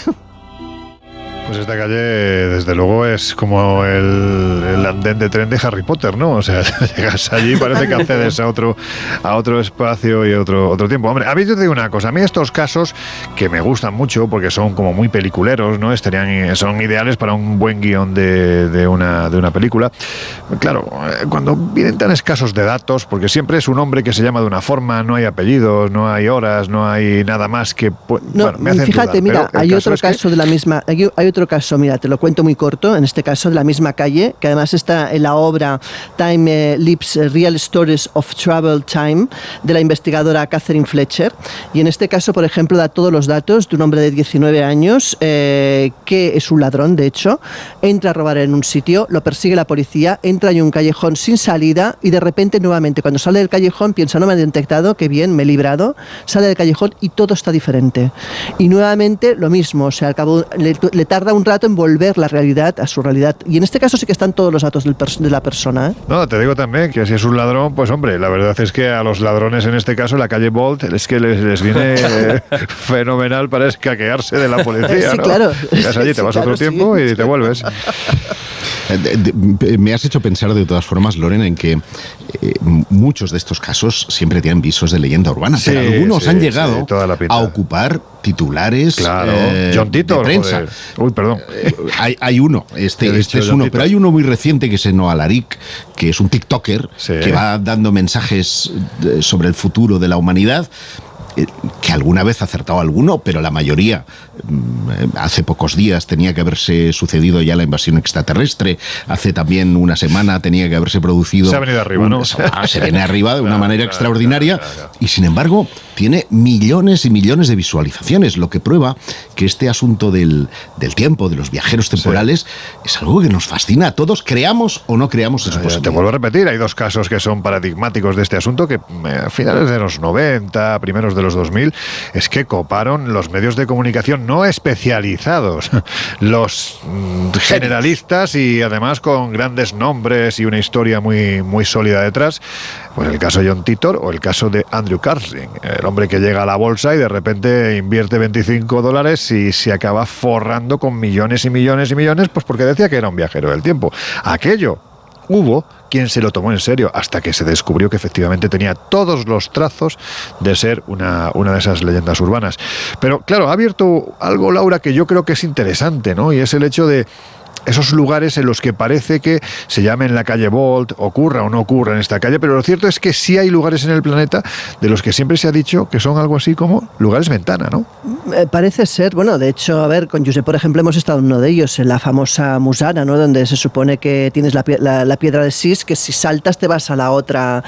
Pues esta calle, desde luego, es como el andén de tren de Harry Potter, ¿no? O sea, llegas allí y parece que accedes a otro espacio y otro tiempo. Hombre, a mí yo te digo una cosa, a mí estos casos que me gustan mucho porque son como muy peliculeros, ¿no? Son ideales para un buen guión de una película. Claro, cuando vienen tan escasos de datos, porque siempre es un hombre que se llama de una forma, no hay apellidos, no hay horas, no hay nada más que... No, bueno, me hacen fíjate, dudar, mira, hay otro caso de la misma... Hay otro caso, mira, te lo cuento muy corto, en este caso de la misma calle, que además está en la obra Time Lips Real Stories of Travel Time, de la investigadora Catherine Fletcher, y en este caso, por ejemplo, da todos los datos de un hombre de 19 años, que es un ladrón, de hecho, entra a robar en un sitio, lo persigue la policía, entra en un callejón sin salida, y de repente, nuevamente, cuando sale del callejón, piensa, no me han detectado, qué bien, me he librado, sale del callejón y todo está diferente. Y nuevamente, lo mismo, o sea, al cabo le tarda un rato en volver la realidad a su realidad. Y en este caso sí que están todos los datos de la persona, ¿eh? No, te digo también que si es un ladrón, pues hombre, la verdad es que a los ladrones en este caso, la calle Volt, es que les viene fenomenal para escaquearse de la policía, sí, ¿no? claro. Llegas allí, te vas otro tiempo y te vuelves. Me has hecho pensar de todas formas, Loren, en que muchos de estos casos siempre tienen visos de leyenda urbana, pero algunos han llegado a ocupar titulares John Titor, de prensa. Joder. Uy, perdón. Hay uno, este es uno, pero hay uno muy reciente que es Noah Laric, que es un TikToker que va dando mensajes sobre el futuro de la humanidad, que alguna vez ha acertado alguno, pero la mayoría, hace pocos días tenía que haberse sucedido ya la invasión extraterrestre, hace también una semana tenía que haberse producido... Se ha venido arriba, ¿no? Se viene arriba de una manera extraordinaria y sin embargo tiene millones y millones de visualizaciones, lo que prueba que este asunto del tiempo, de los viajeros temporales, es algo que nos fascina a todos, creamos o no creamos en su posibilidad. Te vuelvo a repetir, hay dos casos que son paradigmáticos de este asunto que a finales de los 90, primeros de los 2000, es que coparon los medios de comunicación no especializados, los generalistas y además con grandes nombres y una historia muy, muy sólida detrás. Pues el caso de John Titor o el caso de Andrew Carson, el hombre que llega a la bolsa y de repente invierte $25 y se acaba forrando con millones y millones y millones, pues porque decía que era un viajero del tiempo. Aquello hubo quien se lo tomó en serio hasta que se descubrió que efectivamente tenía todos los trazos de ser una de esas leyendas urbanas. Pero claro, ha abierto algo, Laura, que yo creo que es interesante, ¿no? Y es el hecho de esos lugares en los que parece que se llame en la calle Volt, ocurra o no ocurra en esta calle, pero lo cierto es que sí hay lugares en el planeta de los que siempre se ha dicho que son algo así como lugares ventana, ¿no? Parece ser, bueno, de hecho, a ver, con Josep, por ejemplo, hemos estado en uno de ellos, en la famosa Musara, ¿no? Donde se supone que tienes la piedra de Sis, que si saltas te vas a otra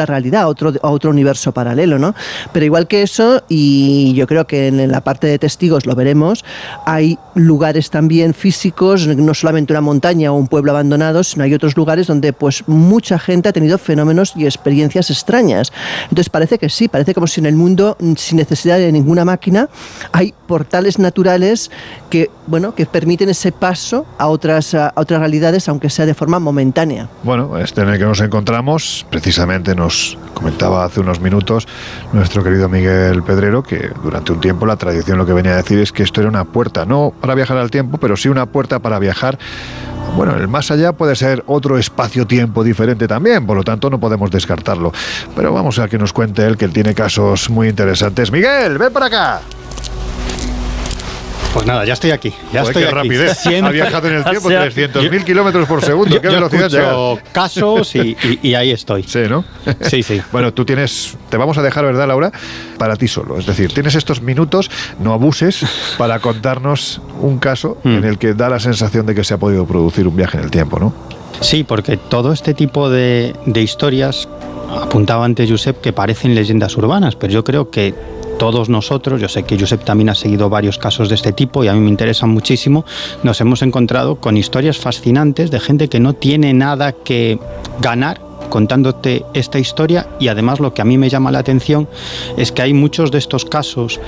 realidad, a otro universo paralelo, ¿no? Pero igual que eso, y yo creo que en la parte de testigos lo veremos, hay lugares también físicos, no solamente una montaña o un pueblo abandonado, sino hay otros lugares donde pues mucha gente ha tenido fenómenos y experiencias extrañas. Entonces parece que sí, parece como si en el mundo, sin necesidad de ninguna máquina, hay portales naturales que, bueno, que permiten ese paso a otras realidades, aunque sea de forma momentánea. Bueno, este en el que nos encontramos, precisamente nos comentaba hace unos minutos nuestro querido Miguel Pedrero que durante un tiempo la tradición lo que venía a decir es que esto era una puerta, no para viajar al tiempo, pero sí una puerta para viajar. Bueno, el más allá puede ser otro espacio-tiempo diferente también, por lo tanto no podemos descartarlo. Pero vamos a que nos cuente él, que él tiene casos muy interesantes. Miguel, ven para acá. Pues nada, ya estoy aquí. Ya estoy qué aquí. rapidez. Ha viajado en el tiempo, 300.000 kilómetros por segundo. ¿Qué velocidad llega? Casos y ahí estoy. Sí, ¿no? Sí, sí. Bueno, te vamos a dejar, ¿verdad, Laura? Para ti solo. Es decir, tienes estos minutos, no abuses, para contarnos un caso en el que da la sensación de que se ha podido producir un viaje en el tiempo, ¿no? Sí, porque todo este tipo de historias, apuntaba antes Josep, que parecen leyendas urbanas, pero yo creo que todos nosotros, yo sé que Josep también ha seguido varios casos de este tipo y a mí me interesan muchísimo, nos hemos encontrado con historias fascinantes de gente que no tiene nada que ganar contándote esta historia, y además lo que a mí me llama la atención es que hay muchos de estos casos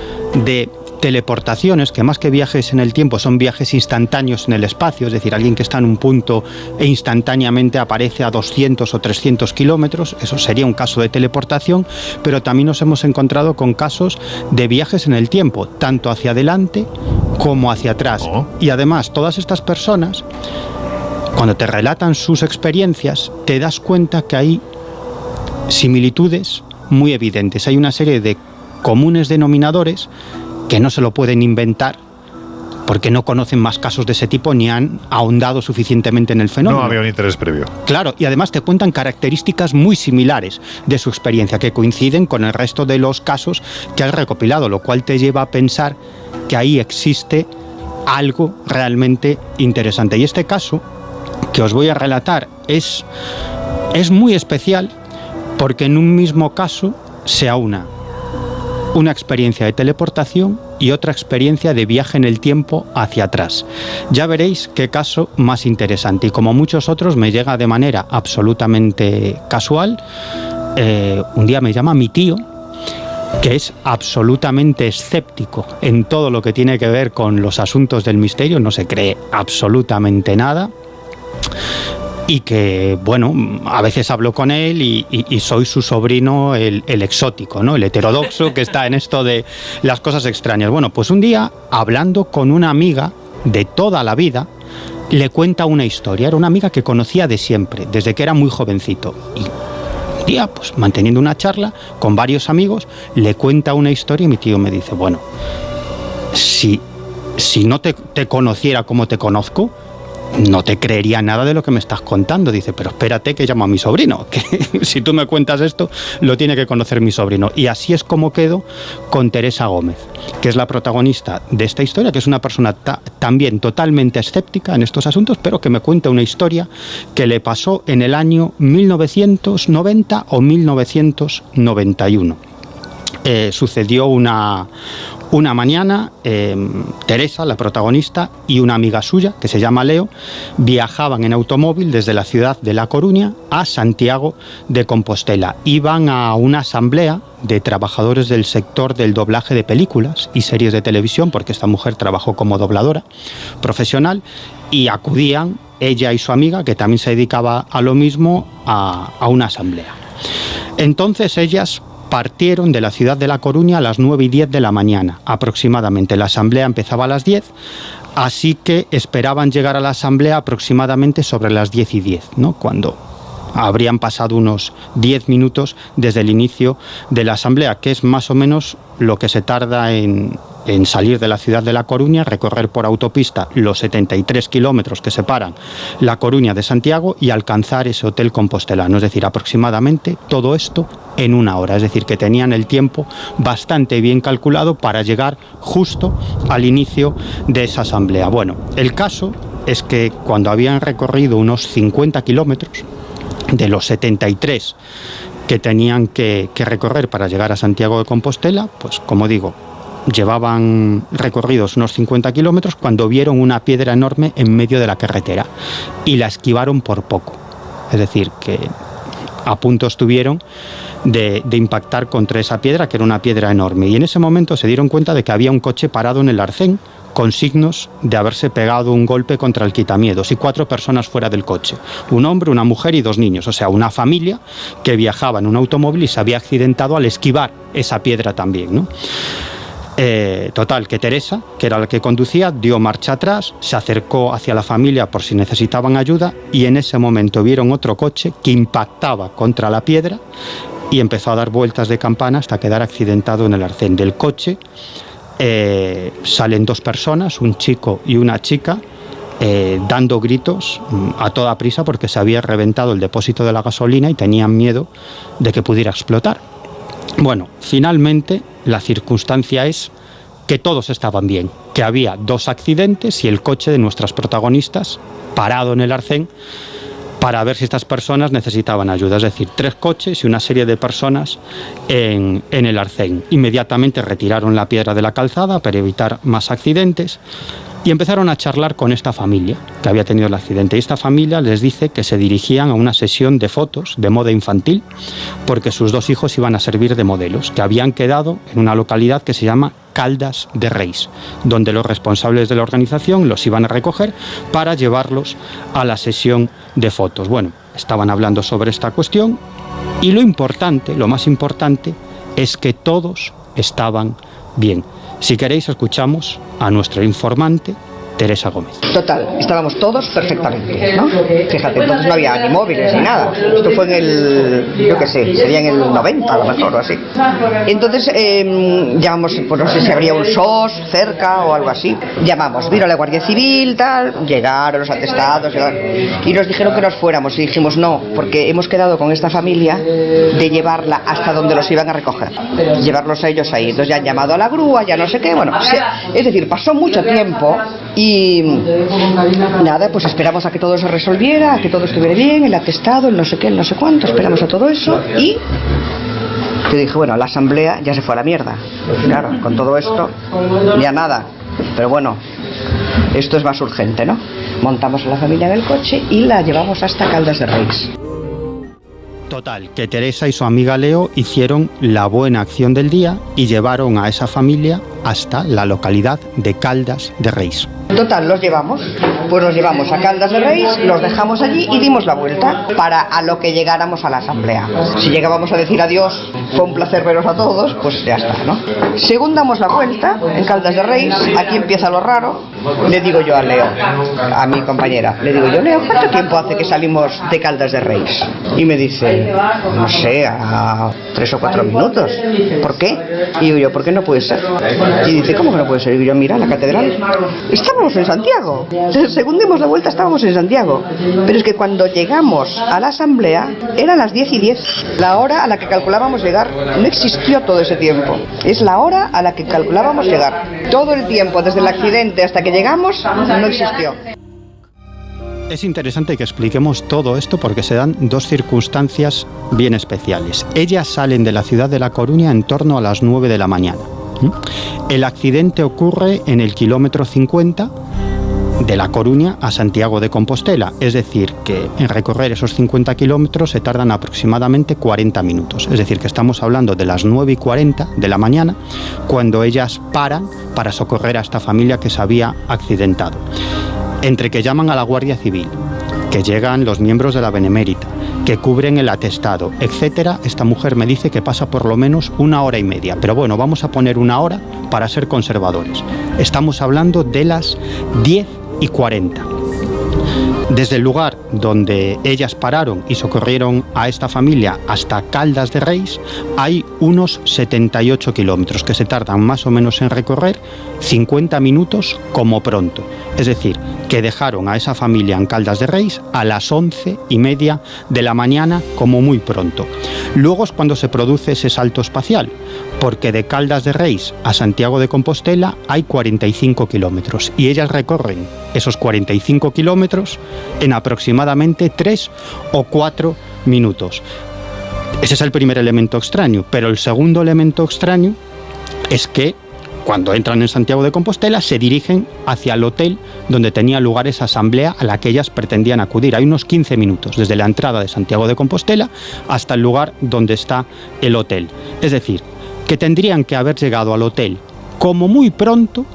de teleportaciones que, más que viajes en el tiempo, son viajes instantáneos en el espacio, es decir, alguien que está en un punto e instantáneamente aparece a 200 o 300 kilómetros, eso sería un caso de teleportación, pero también nos hemos encontrado con casos de viajes en el tiempo, tanto hacia adelante como hacia atrás. Y además, todas estas personas, cuando te relatan sus experiencias, te das cuenta que hay similitudes muy evidentes. Hay una serie de comunes denominadores que no se lo pueden inventar porque no conocen más casos de ese tipo ni han ahondado suficientemente en el fenómeno. No había un interés previo. Claro, y además te cuentan características muy similares de su experiencia que coinciden con el resto de los casos que has recopilado, lo cual te lleva a pensar que ahí existe algo realmente interesante. Y este caso que os voy a relatar es muy especial porque en un mismo caso se aúna una experiencia de teleportación y otra experiencia de viaje en el tiempo hacia atrás. Ya veréis qué caso más interesante, y como muchos otros me llega de manera absolutamente casual. Un día me llama mi tío, que es absolutamente escéptico en todo lo que tiene que ver con los asuntos del misterio, no se cree absolutamente nada. Y que, bueno, a veces hablo con él y soy su sobrino, el exótico, ¿no? El heterodoxo que está en esto de las cosas extrañas. Bueno, pues un día, hablando con una amiga de toda la vida, le cuenta una historia. Era una amiga que conocía de siempre, desde que era muy jovencito. Y un día, pues manteniendo una charla con varios amigos, le cuenta una historia y mi tío me dice, bueno, si no te conociera como te conozco, no te creería nada de lo que me estás contando. Dice, pero espérate que llamo a mi sobrino, que si tú me cuentas esto, lo tiene que conocer mi sobrino. Y así es como quedo con Teresa Gómez, que es la protagonista de esta historia, que es una persona también totalmente escéptica en estos asuntos, pero que me cuenta una historia que le pasó en el año 1990 o 1991. Sucedió una mañana, Teresa, la protagonista, y una amiga suya, que se llama Leo, viajaban en automóvil desde la ciudad de La Coruña a Santiago de Compostela. Iban a una asamblea de trabajadores del sector del doblaje de películas y series de televisión, porque esta mujer trabajó como dobladora profesional, y acudían ella y su amiga, que también se dedicaba a lo mismo, a una asamblea. Entonces ellas partieron de la ciudad de La Coruña a las 9:10 de la mañana aproximadamente. La asamblea empezaba a las 10, así que esperaban llegar a la asamblea aproximadamente sobre las 10:10, ¿no? Cuando habrían pasado unos 10 minutos desde el inicio de la asamblea, que es más o menos lo que se tarda en salir de la ciudad de La Coruña, recorrer por autopista los 73 kilómetros que separan La Coruña de Santiago y alcanzar ese hotel compostelano. Es decir, aproximadamente todo esto en una hora. Es decir, que tenían el tiempo bastante bien calculado para llegar justo al inicio de esa asamblea. Bueno, el caso es que cuando habían recorrido unos 50 kilómetros de los 73 que tenían que recorrer para llegar a Santiago de Compostela, pues como digo, llevaban recorridos unos 50 kilómetros cuando vieron una piedra enorme en medio de la carretera y la esquivaron por poco. Es decir, que a punto estuvieron de impactar contra esa piedra, que era una piedra enorme. Y en ese momento se dieron cuenta de que había un coche parado en el arcén con signos de haberse pegado un golpe contra el quitamiedos, y 4 personas fuera del coche, un hombre, una mujer y 2 niños, o sea, una familia que viajaba en un automóvil y se había accidentado al esquivar esa piedra también, ¿no? Total, que Teresa, que era la que conducía, dio marcha atrás, se acercó hacia la familia por si necesitaban ayuda, y en ese momento vieron otro coche que impactaba contra la piedra y empezó a dar vueltas de campana hasta quedar accidentado en el arcén. Del coche salen dos personas, un chico y una chica, dando gritos a toda prisa porque se había reventado el depósito de la gasolina y tenían miedo de que pudiera explotar. Bueno, finalmente la circunstancia es que todos estaban bien, que había 2 accidentes y el coche de nuestras protagonistas parado en el arcén para ver si estas personas necesitaban ayuda, es decir, 3 coches y una serie de personas en el arcén. Inmediatamente retiraron la piedra de la calzada para evitar más accidentes y empezaron a charlar con esta familia que había tenido el accidente. Y esta familia les dice que se dirigían a una sesión de fotos de moda infantil porque sus 2 hijos iban a servir de modelos, que habían quedado en una localidad que se llama Caldas de Reis, donde los responsables de la organización los iban a recoger para llevarlos a la sesión de fotos. Bueno, estaban hablando sobre esta cuestión y lo importante, lo más importante, es que todos estaban bien. Si queréis, escuchamos a nuestra informante, Teresa Gómez. Total, estábamos todos perfectamente, ¿no? Fíjate, entonces no había ni móviles ni nada. Esto fue en el, yo qué sé, sería en el 90 a lo mejor o así. Entonces llamamos, pues no sé si habría un SOS cerca o algo así. Llamamos, vino la Guardia Civil, tal, llegaron los atestados y nos dijeron que nos fuéramos y dijimos no, porque hemos quedado con esta familia de llevarla hasta donde los iban a recoger, llevarlos a ellos ahí. Entonces ya han llamado a la grúa, ya no sé qué, bueno, es decir, pasó mucho tiempo. Y nada, pues esperamos a que todo se resolviera, a que todo estuviera bien, el atestado, el no sé qué, el no sé cuánto, esperamos a todo eso y yo dije, bueno, la asamblea ya se fue a la mierda. Claro, con todo esto ya nada, pero bueno, esto es más urgente, ¿no? Montamos a la familia en el coche y la llevamos hasta Caldas de Reis. Total, que Teresa y su amiga Leo hicieron la buena acción del día y llevaron a esa familia hasta la localidad de Caldas de Reis. Total, los llevamos a Caldas de Reis, los dejamos allí y dimos la vuelta para a lo que llegáramos a la asamblea. Si llegábamos a decir adiós, fue un placer veros a todos, pues ya está, ¿no? Según damos la vuelta en Caldas de Reis, aquí empieza lo raro, le digo yo a Leo, a mi compañera, le digo yo, Leo, ¿cuánto tiempo hace que salimos de Caldas de Reis? Y me dice, no sé, a 3 o 4 minutos. ¿Por qué? Y digo yo, ¿por qué no puede ser? Y dice, ¿cómo que no puede ser? Y digo yo, mira, la catedral, estábamos en Santiago. Según dimos la vuelta estábamos en Santiago. Pero es que cuando llegamos a la asamblea eran las 10:10. La hora a la que calculábamos llegar no existió todo ese tiempo. Es la hora a la que calculábamos llegar. Todo el tiempo, desde el accidente hasta que llegamos, no existió. Es interesante que expliquemos todo esto porque se dan 2 circunstancias bien especiales. Ellas salen de la ciudad de La Coruña en torno a las 9 de la mañana. El accidente ocurre en el kilómetro 50 de La Coruña a Santiago de Compostela, es decir, que en recorrer esos 50 kilómetros se tardan aproximadamente 40 minutos, es decir, que estamos hablando de las 9:40 de la mañana cuando ellas paran para socorrer a esta familia que se había accidentado. Entre que llaman a la Guardia Civil, que llegan los miembros de la Benemérita, que cubren el atestado, etcétera, esta mujer me dice que pasa por lo menos 1 hora y media. Pero bueno, vamos a poner 1 hora para ser conservadores. Estamos hablando de las 10:40. Desde el lugar donde ellas pararon y socorrieron a esta familia hasta Caldas de Reis hay unos 78 kilómetros que se tardan más o menos en recorrer 50 minutos como pronto. Es decir, que dejaron a esa familia en Caldas de Reis a las 11:30 de la mañana como muy pronto. Luego es cuando se produce ese salto espacial, porque de Caldas de Reis a Santiago de Compostela hay 45 kilómetros y ellas recorren esos 45 kilómetros en aproximadamente 3 o 4 minutos. Ese es el primer elemento extraño, pero el segundo elemento extraño es que cuando entran en Santiago de Compostela se dirigen hacia el hotel donde tenía lugar esa asamblea a la que ellas pretendían acudir. Hay unos 15 minutos desde la entrada de Santiago de Compostela hasta el lugar donde está el hotel. Es decir, que tendrían que haber llegado al hotel como muy pronto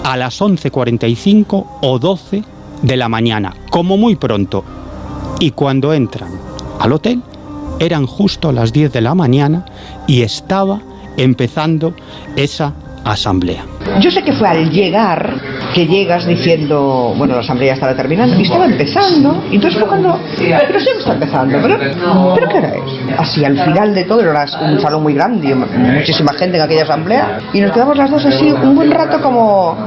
a las 11:45 o 12 de la mañana, como muy pronto. Y cuando entran al hotel eran justo las 10 de la mañana y estaba empezando esa asamblea. Yo sé que fue al llegar que llegas diciendo, bueno, la asamblea estaba terminando y estaba empezando, y entonces fue cuando, pero sí que está empezando, pero ¿qué hora es? Así al final de todo, era un salón muy grande, muchísima gente en aquella asamblea, y nos quedamos las dos así un buen rato como,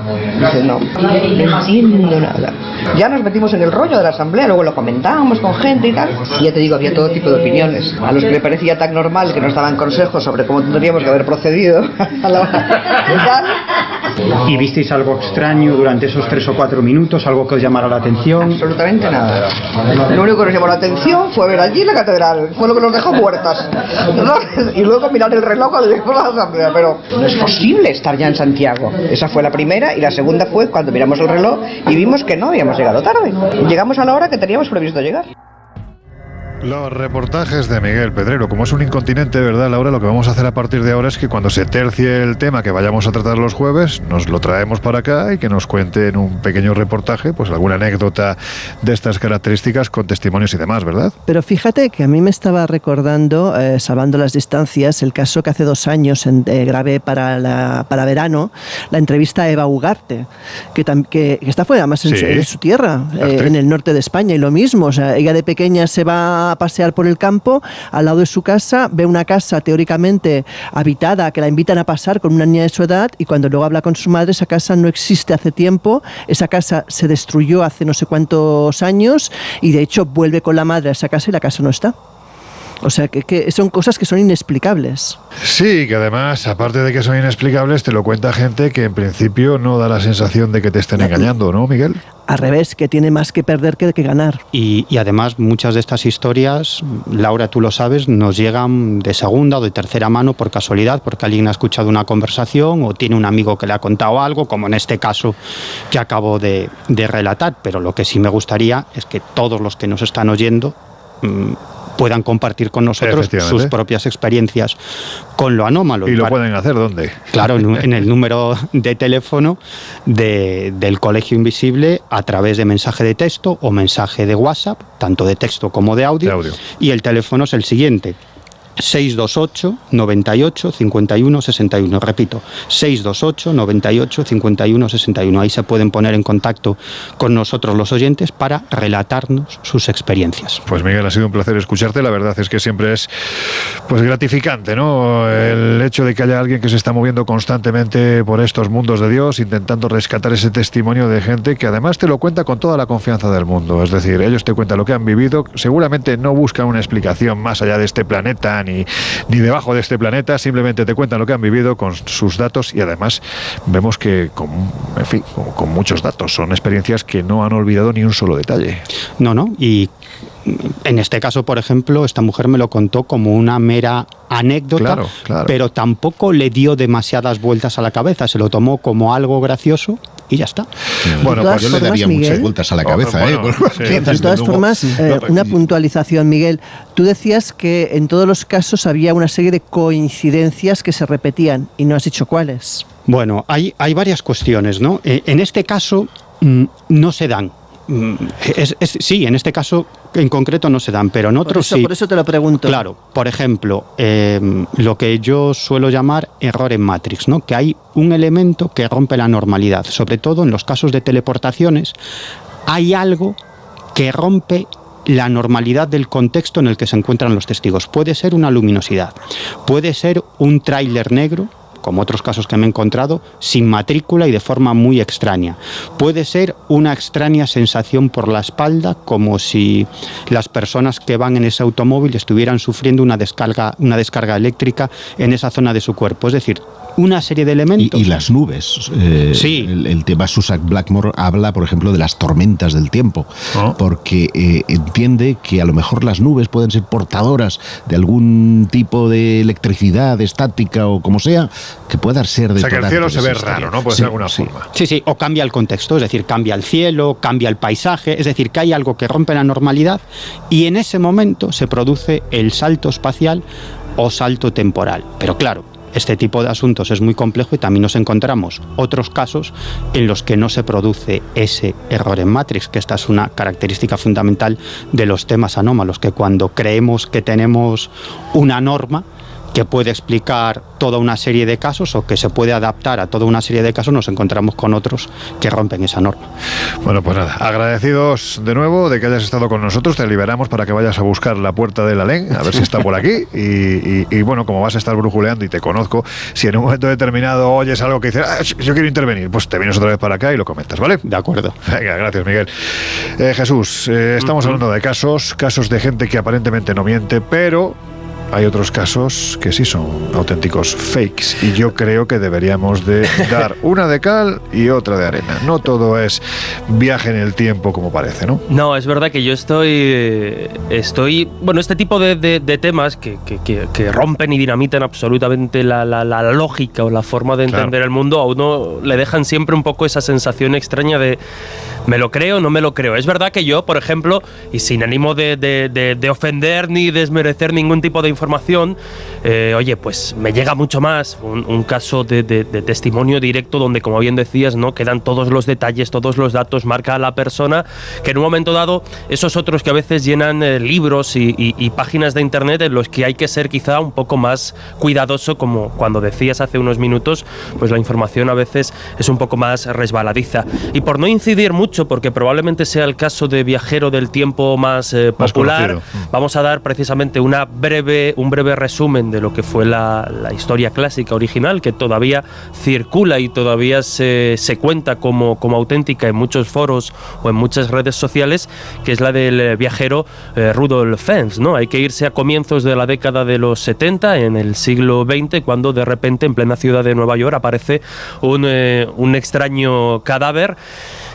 no entiendo nada. Ya nos metimos en el rollo de la asamblea, luego lo comentábamos con gente y tal, y ya te digo, había todo tipo de opiniones, a los que me parecía tan normal que nos daban consejos sobre cómo tendríamos que haber procedido a la hora de tal. ¿Y visteis algo extraño durante esos 3 o 4 minutos? ¿Algo que os llamara la atención? Absolutamente nada. Lo único que nos llamó la atención fue ver allí la catedral, fue lo que nos dejó muertas, ¿no? Y luego mirar el reloj cuando llegamos a la asamblea, pero no es posible estar ya en Santiago. Esa fue la primera, y la segunda fue cuando miramos el reloj y vimos que no habíamos llegado tarde. Llegamos a la hora que teníamos previsto llegar. Los reportajes de Miguel Pedrero. Como es un incontinente, ¿verdad, Laura? Lo que vamos a hacer a partir de ahora es que cuando se tercie el tema que vayamos a tratar los jueves, nos lo traemos para acá y que nos cuente en un pequeño reportaje pues alguna anécdota de estas características con testimonios y demás, ¿verdad? Pero fíjate que a mí me estaba recordando, salvando las distancias, el caso que hace 2 años grabé para verano, la entrevista a Eva Ugarte, que esta fue además en su tierra, en el norte de España, y lo mismo, o sea, ella de pequeña se va a pasear por el campo, al lado de su casa, ve una casa teóricamente habitada, que la invitan a pasar con una niña de su edad, y cuando luego habla con su madre, esa casa no existe hace tiempo, esa casa se destruyó hace no sé cuántos años, y de hecho vuelve con la madre a esa casa y la casa no está. O sea, que son cosas que son inexplicables. Sí, que además, aparte de que son inexplicables, te lo cuenta gente que en principio no da la sensación de que te estén engañando, ¿no, Miguel? Al revés, que tiene más que perder que ganar. Y además muchas de estas historias, Laura, tú lo sabes, nos llegan de segunda o de tercera mano por casualidad, porque alguien ha escuchado una conversación o tiene un amigo que le ha contado algo, como en este caso que acabo de relatar. Pero lo que sí me gustaría es que todos los que nos están oyendo puedan compartir con nosotros sus propias experiencias con lo anómalo. ¿Y lo pueden hacer dónde? Claro, en el número de teléfono del Colegio Invisible, a través de mensaje de texto o mensaje de WhatsApp, tanto de texto como de audio. Y el teléfono es el siguiente: 628 98 51 61. Repito, 628 98 51 61. Ahí se pueden poner en contacto con nosotros los oyentes para relatarnos sus experiencias. Pues Miguel, ha sido un placer escucharte. La verdad es que siempre es pues gratificante, ¿no? El hecho de que haya alguien que se está moviendo constantemente por estos mundos de Dios, intentando rescatar ese testimonio de gente que además te lo cuenta con toda la confianza del mundo. Es decir, ellos te cuentan lo que han vivido, seguramente no buscan una explicación más allá de este planeta ni debajo de este planeta, simplemente te cuentan lo que han vivido con sus datos, y además vemos que con muchos datos, son experiencias que no han olvidado ni un solo detalle. No, y en este caso, por ejemplo, esta mujer me lo contó como una mera anécdota, claro. Pero tampoco le dio demasiadas vueltas a la cabeza, se lo tomó como algo gracioso y ya está. Bueno, pues yo le daría muchas vueltas a la cabeza. De todas formas, una puntualización, Miguel. Tú decías que en todos los casos había una serie de coincidencias que se repetían, y no has dicho cuáles. Bueno, hay varias cuestiones, ¿no? En este caso no se dan. Sí, en este caso en concreto no se dan, pero en otros sí. Por eso te lo pregunto. Claro, por ejemplo, lo que yo suelo llamar error en Matrix, ¿no? Que hay un elemento que rompe la normalidad, sobre todo en los casos de teleportaciones. Hay algo que rompe la normalidad del contexto en el que se encuentran los testigos. Puede ser una luminosidad, puede ser un tráiler negro, como otros casos que me he encontrado, sin matrícula y de forma muy extraña. Puede ser una extraña sensación por la espalda, como si las personas que van en ese automóvil estuvieran sufriendo una descarga eléctrica en esa zona de su cuerpo. Es decir, una serie de elementos. Y las nubes. Sí. El tema Susan Blackmore habla, por ejemplo, de las tormentas del tiempo, porque entiende que a lo mejor las nubes pueden ser portadoras de algún tipo de electricidad estática o como sea, que pueda ser de... O sea, que el cielo se ve raro, ¿no? Puede ser de alguna forma. Sí, o cambia el contexto, es decir, cambia el cielo, cambia el paisaje, es decir, que hay algo que rompe la normalidad, y en ese momento se produce el salto espacial o salto temporal. Pero claro, este tipo de asuntos es muy complejo, y también nos encontramos otros casos en los que no se produce ese error en Matrix, que esta es una característica fundamental de los temas anómalos, que cuando creemos que tenemos una norma, que puede explicar toda una serie de casos o que se puede adaptar a toda una serie de casos, nos encontramos con otros que rompen esa norma. Bueno, pues nada, agradecidos de nuevo de que hayas estado con nosotros. Te liberamos para que vayas a buscar la puerta del Alén, a ver si está por aquí. Y bueno, como vas a estar brujuleando y te conozco, si en un momento determinado oyes algo que dices, yo quiero intervenir, pues te vienes otra vez para acá y lo comentas, ¿vale? De acuerdo. Venga, gracias, Miguel. Jesús, estamos hablando de casos de gente que aparentemente no miente, pero hay otros casos que sí son auténticos fakes, y yo creo que deberíamos de dar una de cal y otra de arena. No todo es viaje en el tiempo como parece, ¿no? No, es verdad que yo estoy bueno, este tipo de temas que rompen y dinamitan absolutamente la lógica o la forma de entender el mundo, a uno le dejan siempre un poco esa sensación extraña de ¿me lo creo o no me lo creo? Es verdad que yo, por ejemplo, y sin ánimo de ofender ni desmerecer ningún tipo de información, oye, pues me llega mucho más un caso de testimonio directo donde, como bien decías, ¿no?, quedan todos los detalles, todos los datos, marca a la persona, que en un momento dado, esos otros que a veces llenan libros y páginas de internet en los que hay que ser quizá un poco más cuidadoso, como cuando decías hace unos minutos, pues la información a veces es un poco más resbaladiza. Y por no incidir mucho, porque probablemente sea el caso de Viajero del Tiempo más popular, vamos a dar precisamente un breve resumen de lo que fue la historia clásica original, que todavía circula y todavía se cuenta como auténtica en muchos foros o en muchas redes sociales, que es la del viajero Rudolf Fens, ¿no? Hay que irse a comienzos de la década de los 70, en el siglo XX, cuando de repente en plena ciudad de Nueva York aparece un extraño cadáver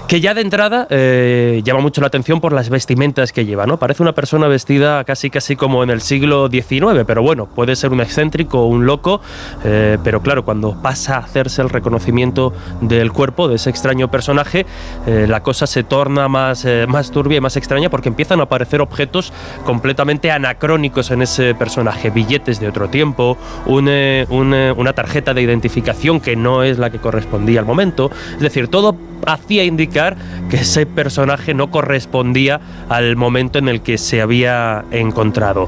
que ya de entrada llama mucho la atención por las vestimentas que lleva, ¿no? Parece una persona vestida casi como en el siglo XIX, pero bueno, puede ser un excéntrico o un loco, pero claro, cuando pasa a hacerse el reconocimiento del cuerpo de ese extraño personaje, la cosa se torna más turbia y más extraña, porque empiezan a aparecer objetos completamente anacrónicos en ese personaje, billetes de otro tiempo, una tarjeta de identificación que no es la que correspondía al momento, es decir, todo hacía indicar que ese personaje no correspondía al momento en el que se había encontrado.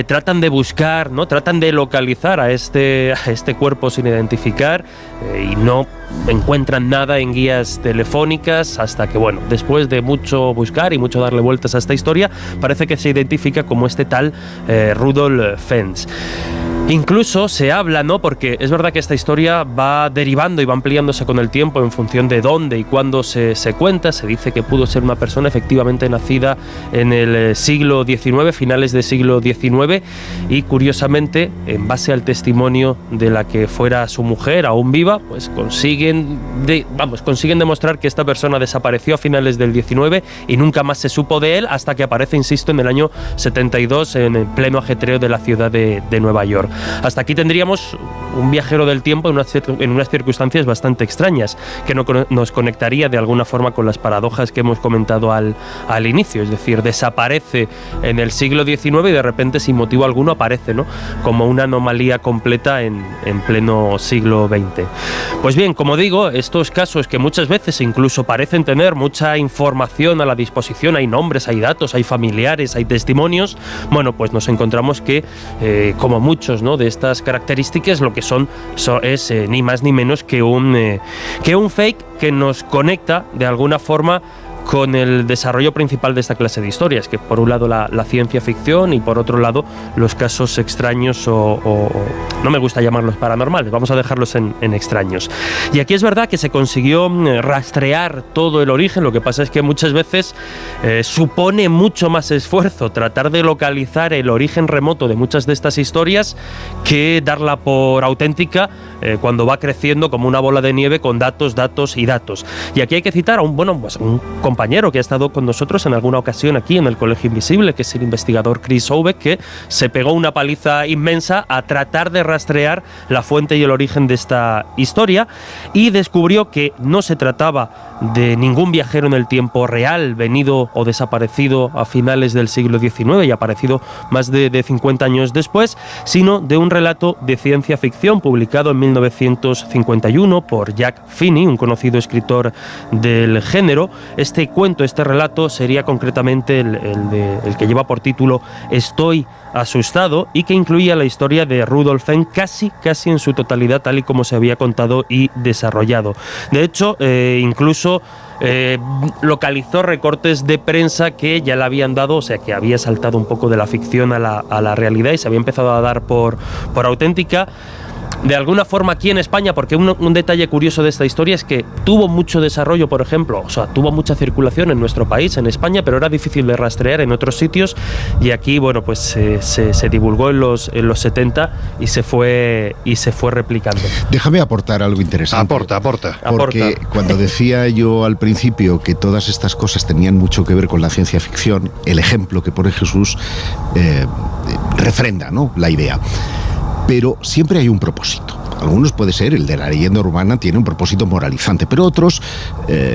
Tratan de buscar, ¿no?, tratan de localizar a este cuerpo sin identificar, y no encuentran nada en guías telefónicas, hasta que, bueno, después de mucho buscar y mucho darle vueltas a esta historia, parece que se identifica como este tal Rudolf Fens. Incluso se habla, ¿no?, porque es verdad que esta historia va derivando y va ampliándose con el tiempo en función de dónde y cuándo se cuenta. Se dice que pudo ser una persona efectivamente nacida en el siglo XIX, finales del siglo XIX, y curiosamente, en base al testimonio de la que fuera su mujer, aún viva, pues consiguen demostrar que esta persona desapareció a finales del XIX y nunca más se supo de él, hasta que aparece, insisto, en el año 72 en el pleno ajetreo de la ciudad de Nueva York. Hasta aquí tendríamos un viajero del tiempo en unas circunstancias bastante extrañas, que nos conectaría de alguna forma con las paradojas que hemos comentado al inicio, es decir, desaparece en el siglo XIX y de repente sin motivo alguno aparece, ¿no?, como una anomalía completa en pleno siglo XX. Pues bien, como digo, estos casos que muchas veces incluso parecen tener mucha información a la disposición, hay nombres, hay datos, hay familiares, hay testimonios, bueno, pues nos encontramos que como muchos, ¿no?, de estas características, lo que es ni más ni menos que un fake que nos conecta de alguna forma con el desarrollo principal de esta clase de historias, que por un lado la ciencia ficción y por otro lado los casos extraños o no me gusta llamarlos paranormales, vamos a dejarlos en extraños. Y aquí es verdad que se consiguió rastrear todo el origen, lo que pasa es que muchas veces supone mucho más esfuerzo tratar de localizar el origen remoto de muchas de estas historias que darla por auténtica cuando va creciendo como una bola de nieve con datos y datos. Y aquí hay que citar a un compañero que ha estado con nosotros en alguna ocasión aquí en el Colegio Invisible, que es el investigador Chris Obeck, que se pegó una paliza inmensa a tratar de rastrear la fuente y el origen de esta historia, y descubrió que no se trataba de ningún viajero en el tiempo real, venido o desaparecido a finales del siglo XIX y aparecido más de 50 años después, sino de un relato de ciencia ficción publicado en 1951 por Jack Finney, un conocido escritor del género. Este este cuento, este relato, sería concretamente el que lleva por título Estoy asustado, y que incluía la historia de Rudolf Fenn casi en su totalidad, tal y como se había contado y desarrollado. De hecho, incluso localizó recortes de prensa que ya le habían dado, o sea, que había saltado un poco de la ficción a la realidad y se había empezado a dar por auténtica. De alguna forma aquí en España, porque un detalle curioso de esta historia es que tuvo mucho desarrollo, por ejemplo, o sea, tuvo mucha circulación en nuestro país, en España, pero era difícil de rastrear en otros sitios, y aquí, bueno, pues se divulgó en los 70 y se fue replicando. Déjame aportar algo interesante. Aporta. Porque cuando decía yo al principio que todas estas cosas tenían mucho que ver con la ciencia ficción, el ejemplo que pone Jesús refrenda, ¿no?, la idea. Pero siempre hay un propósito. Algunos puede ser, el de la leyenda urbana tiene un propósito moralizante, pero otros,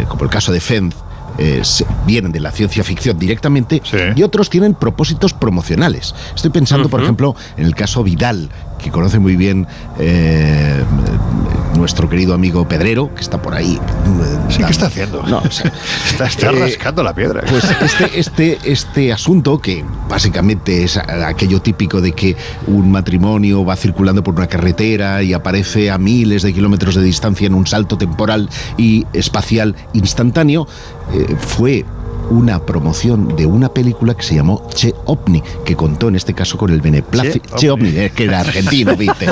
como el caso de Fenn, vienen de la ciencia ficción directamente, sí, y otros tienen propósitos promocionales. Estoy pensando, por ejemplo, en el caso Vidal, que conoce muy bien nuestro querido amigo Pedrero, que está por ahí. Sí, ¿qué está haciendo? No, o sea, está rascando la piedra. Pues este asunto, que básicamente es aquello típico de que un matrimonio va circulando por una carretera y aparece a miles de kilómetros de distancia en un salto temporal y espacial instantáneo, fue una promoción de una película que se llamó Che Ovni, que contó en este caso con el beneplácito. Che Ovni, que era argentino, ¿viste?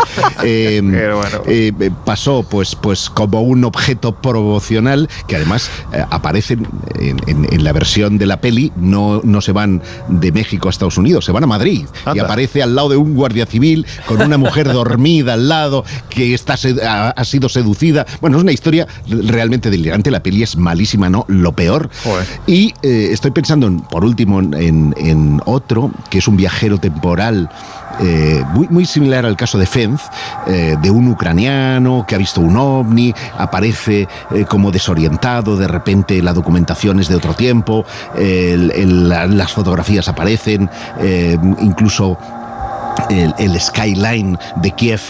Pasó pues como un objeto promocional que además aparece en la versión de la peli, no se van de México a Estados Unidos, se van a Madrid. Anda. Y aparece al lado de un guardia civil con una mujer dormida al lado que ha sido seducida. Bueno, es una historia realmente delirante. La peli es malísima, ¿no? Lo peor. Joder. Y estoy pensando, por último, en otro, que es un viajero temporal muy similar al caso de Fenn, de un ucraniano que ha visto un ovni, aparece como desorientado, de repente la documentación es de otro tiempo, las fotografías aparecen, incluso el skyline de Kiev,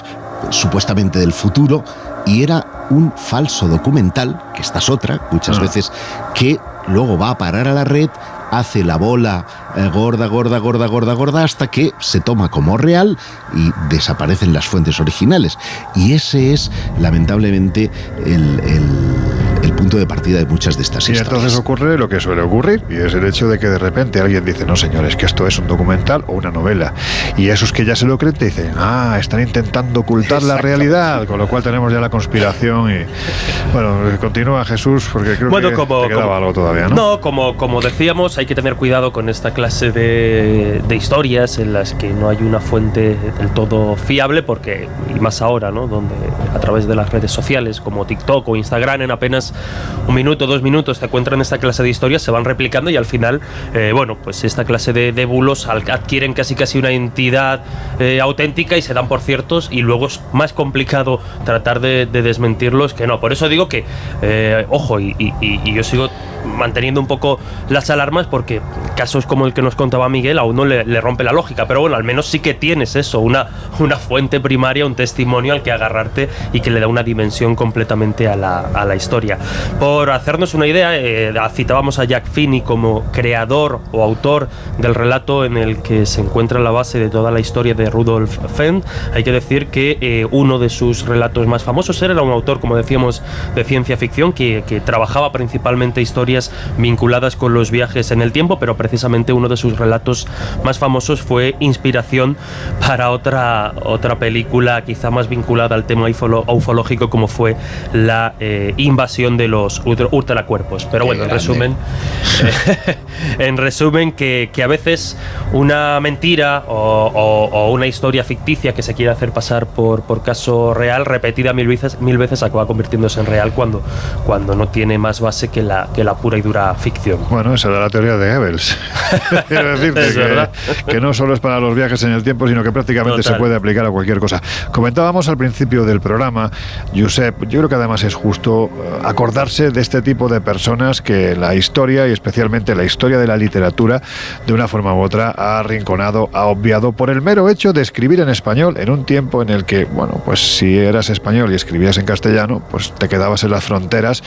supuestamente del futuro, y era un falso documental, que esta es otra, muchas veces, que luego va a parar a la red, hace la bola gorda hasta que se toma como real y desaparecen las fuentes originales. Y ese es, lamentablemente, el punto de partida de muchas de estas historias. Y entonces ocurre lo que suele ocurrir, y es el hecho de que de repente alguien dice: no, señores, que esto es un documental o una novela. Y esos que ya se lo creen te dicen: están intentando ocultar la realidad, con lo cual tenemos ya la conspiración. Y bueno, continúa, Jesús, porque creo que te quedaba algo todavía, ¿no? No, como decíamos, hay que tener cuidado con esta clase de historias en las que no hay una fuente del todo fiable, porque, y más ahora, ¿no?, donde a través de las redes sociales como TikTok o Instagram, en apenas 1 minuto, 2 minutos te encuentran esta clase de historias, se van replicando y al final, pues esta clase de bulos adquieren casi una entidad auténtica y se dan por ciertos, y luego es más complicado tratar de desmentirlos que no. Por eso digo que, ojo, y yo sigo manteniendo un poco las alarmas, porque casos como el que nos contaba Miguel a uno le rompe la lógica, pero bueno, al menos sí que tienes eso, una fuente primaria, un testimonio al que agarrarte y que le da una dimensión completamente a la historia. Por hacernos una idea, citábamos a Jack Finney como creador o autor del relato en el que se encuentra la base de toda la historia de Rudolf Fenn. Hay que decir que uno de sus relatos más famosos era un autor, como decíamos, de ciencia ficción que trabajaba principalmente historias vinculadas con los viajes en el tiempo, pero precisamente uno de sus relatos más famosos fue inspiración para otra película quizá más vinculada al tema ufológico, como fue la invasión de los ultracuerpos. Pero bueno, en resumen, que a veces una mentira o una historia ficticia que se quiere hacer pasar por caso real, repetida mil veces, acaba convirtiéndose en real cuando no tiene más base que la pura y dura ficción. Bueno, esa era la teoría de Goebbels. Quiero decirte que no solo es para los viajes en el tiempo, sino que prácticamente se puede aplicar a cualquier cosa. Comentábamos al principio del programa, Josep, yo creo que además es justo acordarse de este tipo de personas que la historia, y especialmente la historia de la literatura, de una forma u otra ha arrinconado, ha obviado, por el mero hecho de escribir en español en un tiempo en el que, bueno, pues si eras español y escribías en castellano, pues te quedabas en las fronteras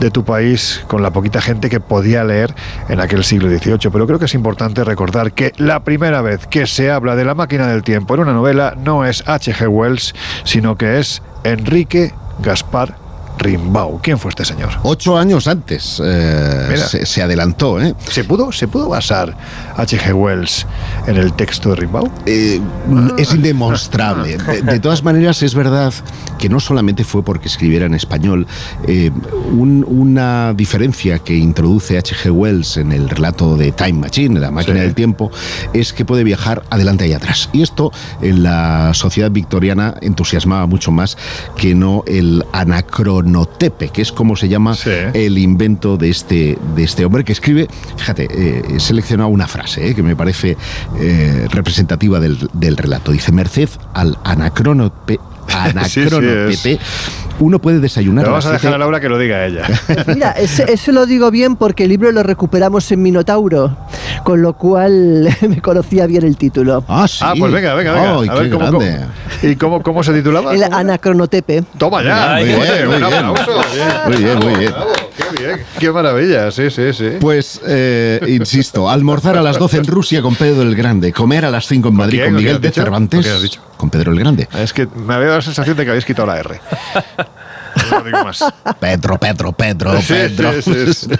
de tu país con la poquita gente que podía leer en aquel siglo XVIII. Pero creo que es importante recordar que la primera vez que se habla de la máquina del tiempo en una novela no es H.G. Wells, sino que es Enrique Gaspar Rimbaud. ¿Quién fue este señor? 8 años antes se adelantó. ¿Se pudo basar H.G. Wells en el texto de Rimbaud? Es indemostrable. De todas maneras, es verdad que no solamente fue porque escribiera en español. Una diferencia que introduce H.G. Wells en el relato de Time Machine, la máquina del tiempo, es que puede viajar adelante y atrás. Y esto en la sociedad victoriana entusiasmaba mucho más que no el anacronotepe, que es como se llama el invento de este hombre que escribe. Fíjate, he seleccionado una frase que me parece representativa del relato. Dice: merced al anacronotepe, uno puede desayunar. Le vamos a dejar a Laura que lo diga ella. Pues mira, eso lo digo bien porque el libro lo recuperamos en Minotauro, con lo cual me conocía bien el título. Sí. Pues venga. Oh, a ver cómo se titulaba. El anacronotepe. Toma ya. Muy bien. Qué bien, qué maravilla, sí. Pues, insisto, almorzar a las 12 en Rusia con Pedro el Grande, comer a las 5 en Madrid con Miguel de Cervantes. ¿Qué has dicho? Con Pedro el Grande. Es que me había dado la sensación de que habéis quitado la R. No digo más. Pedro. Sí. No.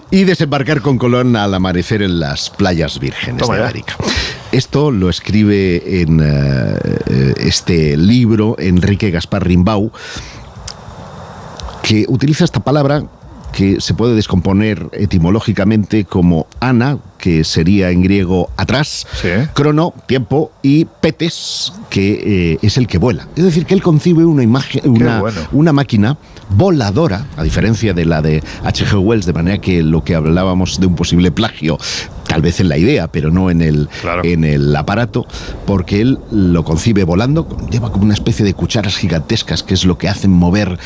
Y desembarcar con Colón al amanecer en las playas vírgenes de América. Esto lo escribe en este libro Enrique Gaspar Rimbaud, que utiliza esta palabra que se puede descomponer etimológicamente como ana, que sería en griego atrás, crono, tiempo, y petes, que es el que vuela. Es decir, que él concibe una imagen, una máquina voladora, a diferencia de la de H.G. Wells, de manera que lo que hablábamos de un posible plagio, tal vez en la idea, pero no en el aparato, porque él lo concibe volando, lleva como una especie de cucharas gigantescas, que es lo que hacen mover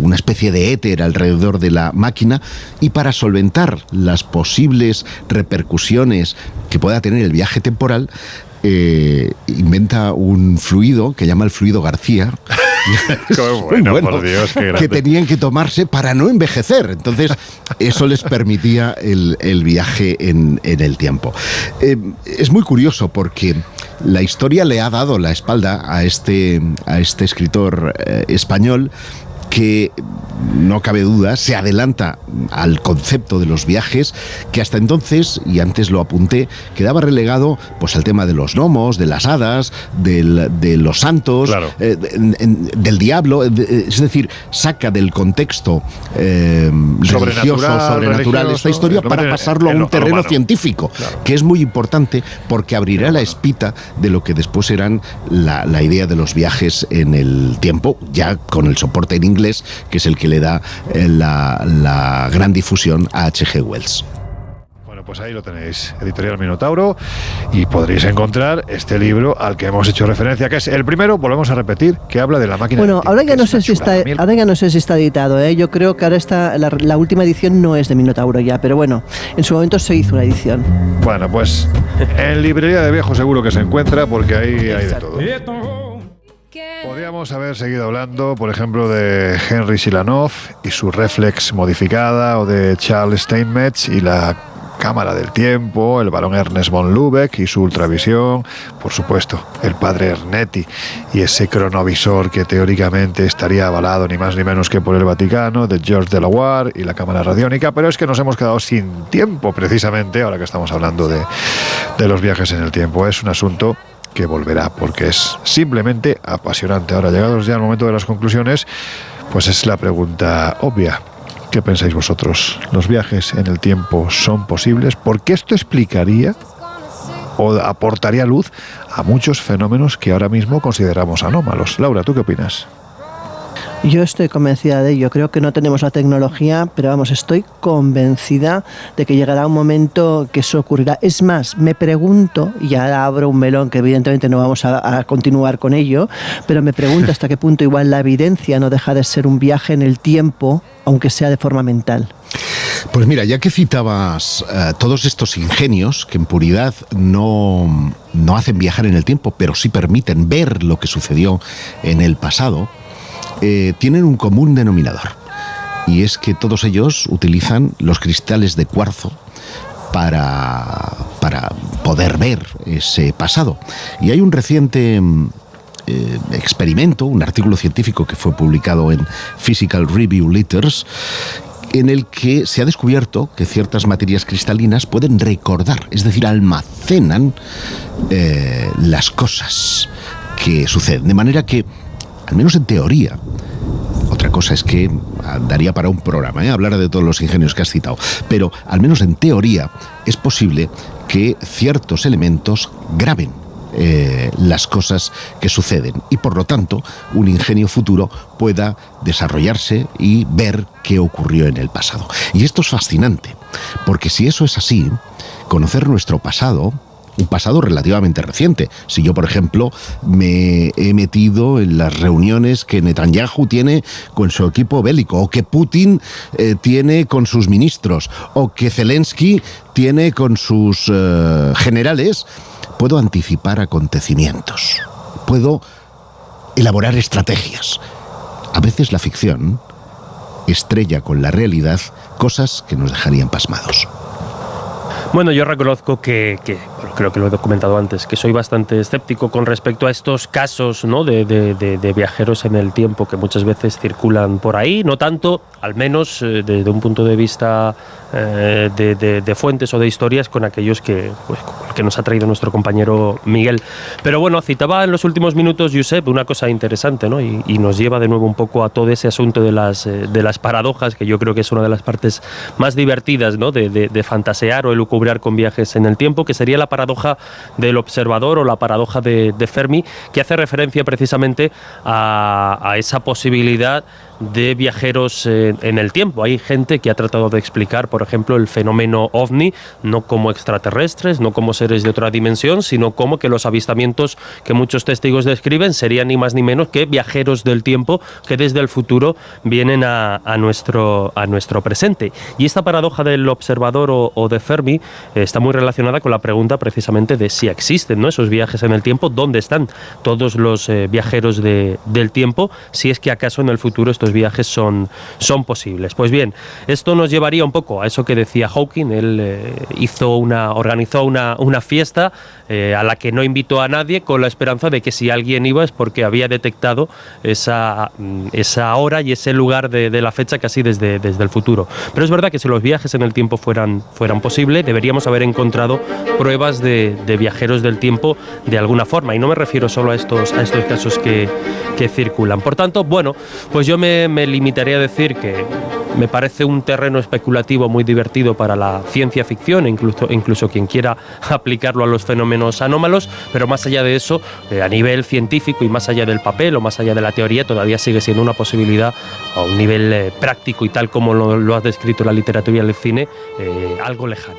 una especie de éter alrededor de la máquina, y para solventar las posibles repercusiones que pueda tener el viaje temporal, inventa un fluido que llama el fluido García. bueno, por Dios, qué grande. Que tenían que tomarse para no envejecer. Entonces, eso les permitía el viaje en el tiempo. Es muy curioso porque la historia le ha dado la espalda a este escritor español, que no cabe duda, se adelanta al concepto de los viajes, que hasta entonces, y antes lo apunté, quedaba relegado pues al tema de los gnomos, de las hadas, de los santos, del diablo. Es decir, saca del contexto sobrenatural esta historia para pasarlo a un terreno científico, que es muy importante porque abrirá la espita de lo que después serán la idea de los viajes en el tiempo, ya con el soporte en inglés, que es el que le da la gran difusión a H.G. Wells. Bueno, pues ahí lo tenéis, Editorial Minotauro, y podréis encontrar este libro al que hemos hecho referencia, que es el primero, volvemos a repetir, que habla de la máquina. Bueno, ahora ya no sé si está editado, ¿eh? Yo creo que ahora está la última edición no es de Minotauro ya, pero bueno, en su momento se hizo una edición. Bueno, pues en Librería de Viejo seguro que se encuentra, porque ahí hay de todo. Podríamos haber seguido hablando, por ejemplo, de Henry Silanov y su Reflex modificada, o de Charles Steinmetz y la Cámara del Tiempo, el barón Ernest von Lübeck y su ultravisión, por supuesto, el padre Ernetti y ese cronovisor que teóricamente estaría avalado ni más ni menos que por el Vaticano, de George Delaware y la cámara radiónica. Pero es que nos hemos quedado sin tiempo, precisamente, ahora que estamos hablando de los viajes en el tiempo. Es un asunto que volverá, porque es simplemente apasionante. Ahora, llegados ya al momento de las conclusiones, pues es la pregunta obvia. ¿Qué pensáis vosotros? ¿Los viajes en el tiempo son posibles? Porque esto explicaría o aportaría luz a muchos fenómenos que ahora mismo consideramos anómalos. Laura, ¿tú qué opinas? Yo estoy convencida de ello. Creo que no tenemos la tecnología, pero vamos, estoy convencida de que llegará un momento que eso ocurrirá. Es más, me pregunto, y ahora abro un melón que evidentemente no vamos a continuar con ello, pero me pregunto hasta qué punto igual la evidencia no deja de ser un viaje en el tiempo, aunque sea de forma mental. Pues mira, ya que citabas todos estos ingenios que en puridad no hacen viajar en el tiempo, pero sí permiten ver lo que sucedió en el pasado, tienen un común denominador. y es que todos ellos utilizan los cristales de cuarzo para poder ver ese pasado. Y hay un reciente experimento, un artículo científico que fue publicado en Physical Review Letters, en el que se ha descubierto que ciertas materias cristalinas pueden recordar, es decir, almacenan las cosas que suceden. De manera que, al menos en teoría, otra cosa es que daría para un programa, hablar de todos los ingenios que has citado, pero al menos en teoría es posible que ciertos elementos graben las cosas que suceden y por lo tanto un ingenio futuro pueda desarrollarse y ver qué ocurrió en el pasado. Y esto es fascinante, porque si eso es así, conocer nuestro pasado, un pasado relativamente reciente. Si yo, por ejemplo, me he metido en las reuniones que Netanyahu tiene con su equipo bélico, o que Putin tiene con sus ministros, o que Zelensky tiene con sus generales, puedo anticipar acontecimientos, puedo elaborar estrategias. A veces la ficción estrella con la realidad cosas que nos dejarían pasmados. Bueno, yo reconozco que bueno, creo que lo he documentado antes, que soy bastante escéptico con respecto a estos casos, ¿no?, de viajeros en el tiempo que muchas veces circulan por ahí, no tanto, al menos desde un punto de vista de fuentes o de historias, con aquellos que nos ha traído nuestro compañero Miguel. Pero bueno, citaba en los últimos minutos, Josep, una cosa interesante, ¿no?, y nos lleva de nuevo un poco a todo ese asunto de las paradojas, que yo creo que es una de las partes más divertidas, ¿no?, de fantasear o elucubrar con viajes en el tiempo, que sería la paradoja del observador o la paradoja de Fermi, que hace referencia precisamente a esa posibilidad de viajeros en el tiempo. Hay gente que ha tratado de explicar, por ejemplo, el fenómeno OVNI, no como extraterrestres, no como seres de otra dimensión, sino como que los avistamientos que muchos testigos describen serían ni más ni menos que viajeros del tiempo que desde el futuro vienen a nuestro presente. Y esta paradoja del observador o de Fermi está muy relacionada con la pregunta precisamente de si existen, ¿no?, esos viajes en el tiempo, dónde están todos los viajeros del tiempo, si es que acaso en el futuro estos viajes son posibles. Pues bien, esto nos llevaría un poco a eso que decía Hawking. Él organizó una fiesta a la que no invitó a nadie, con la esperanza de que si alguien iba es porque había detectado esa hora y ese lugar de la fecha casi desde el futuro. Pero es verdad que si los viajes en el tiempo fueran posibles, deberíamos haber encontrado pruebas de viajeros del tiempo de alguna forma, y no me refiero solo a estos casos que circulan. Por tanto, bueno, pues yo me limitaré a decir que me parece un terreno especulativo muy divertido para la ciencia ficción, e incluso quien quiera aplicarlo a los fenómenos anómalos, pero más allá de eso, a nivel científico y más allá del papel o más allá de la teoría, todavía sigue siendo una posibilidad a un nivel práctico y tal como lo has descrito la literatura y el cine, algo lejana.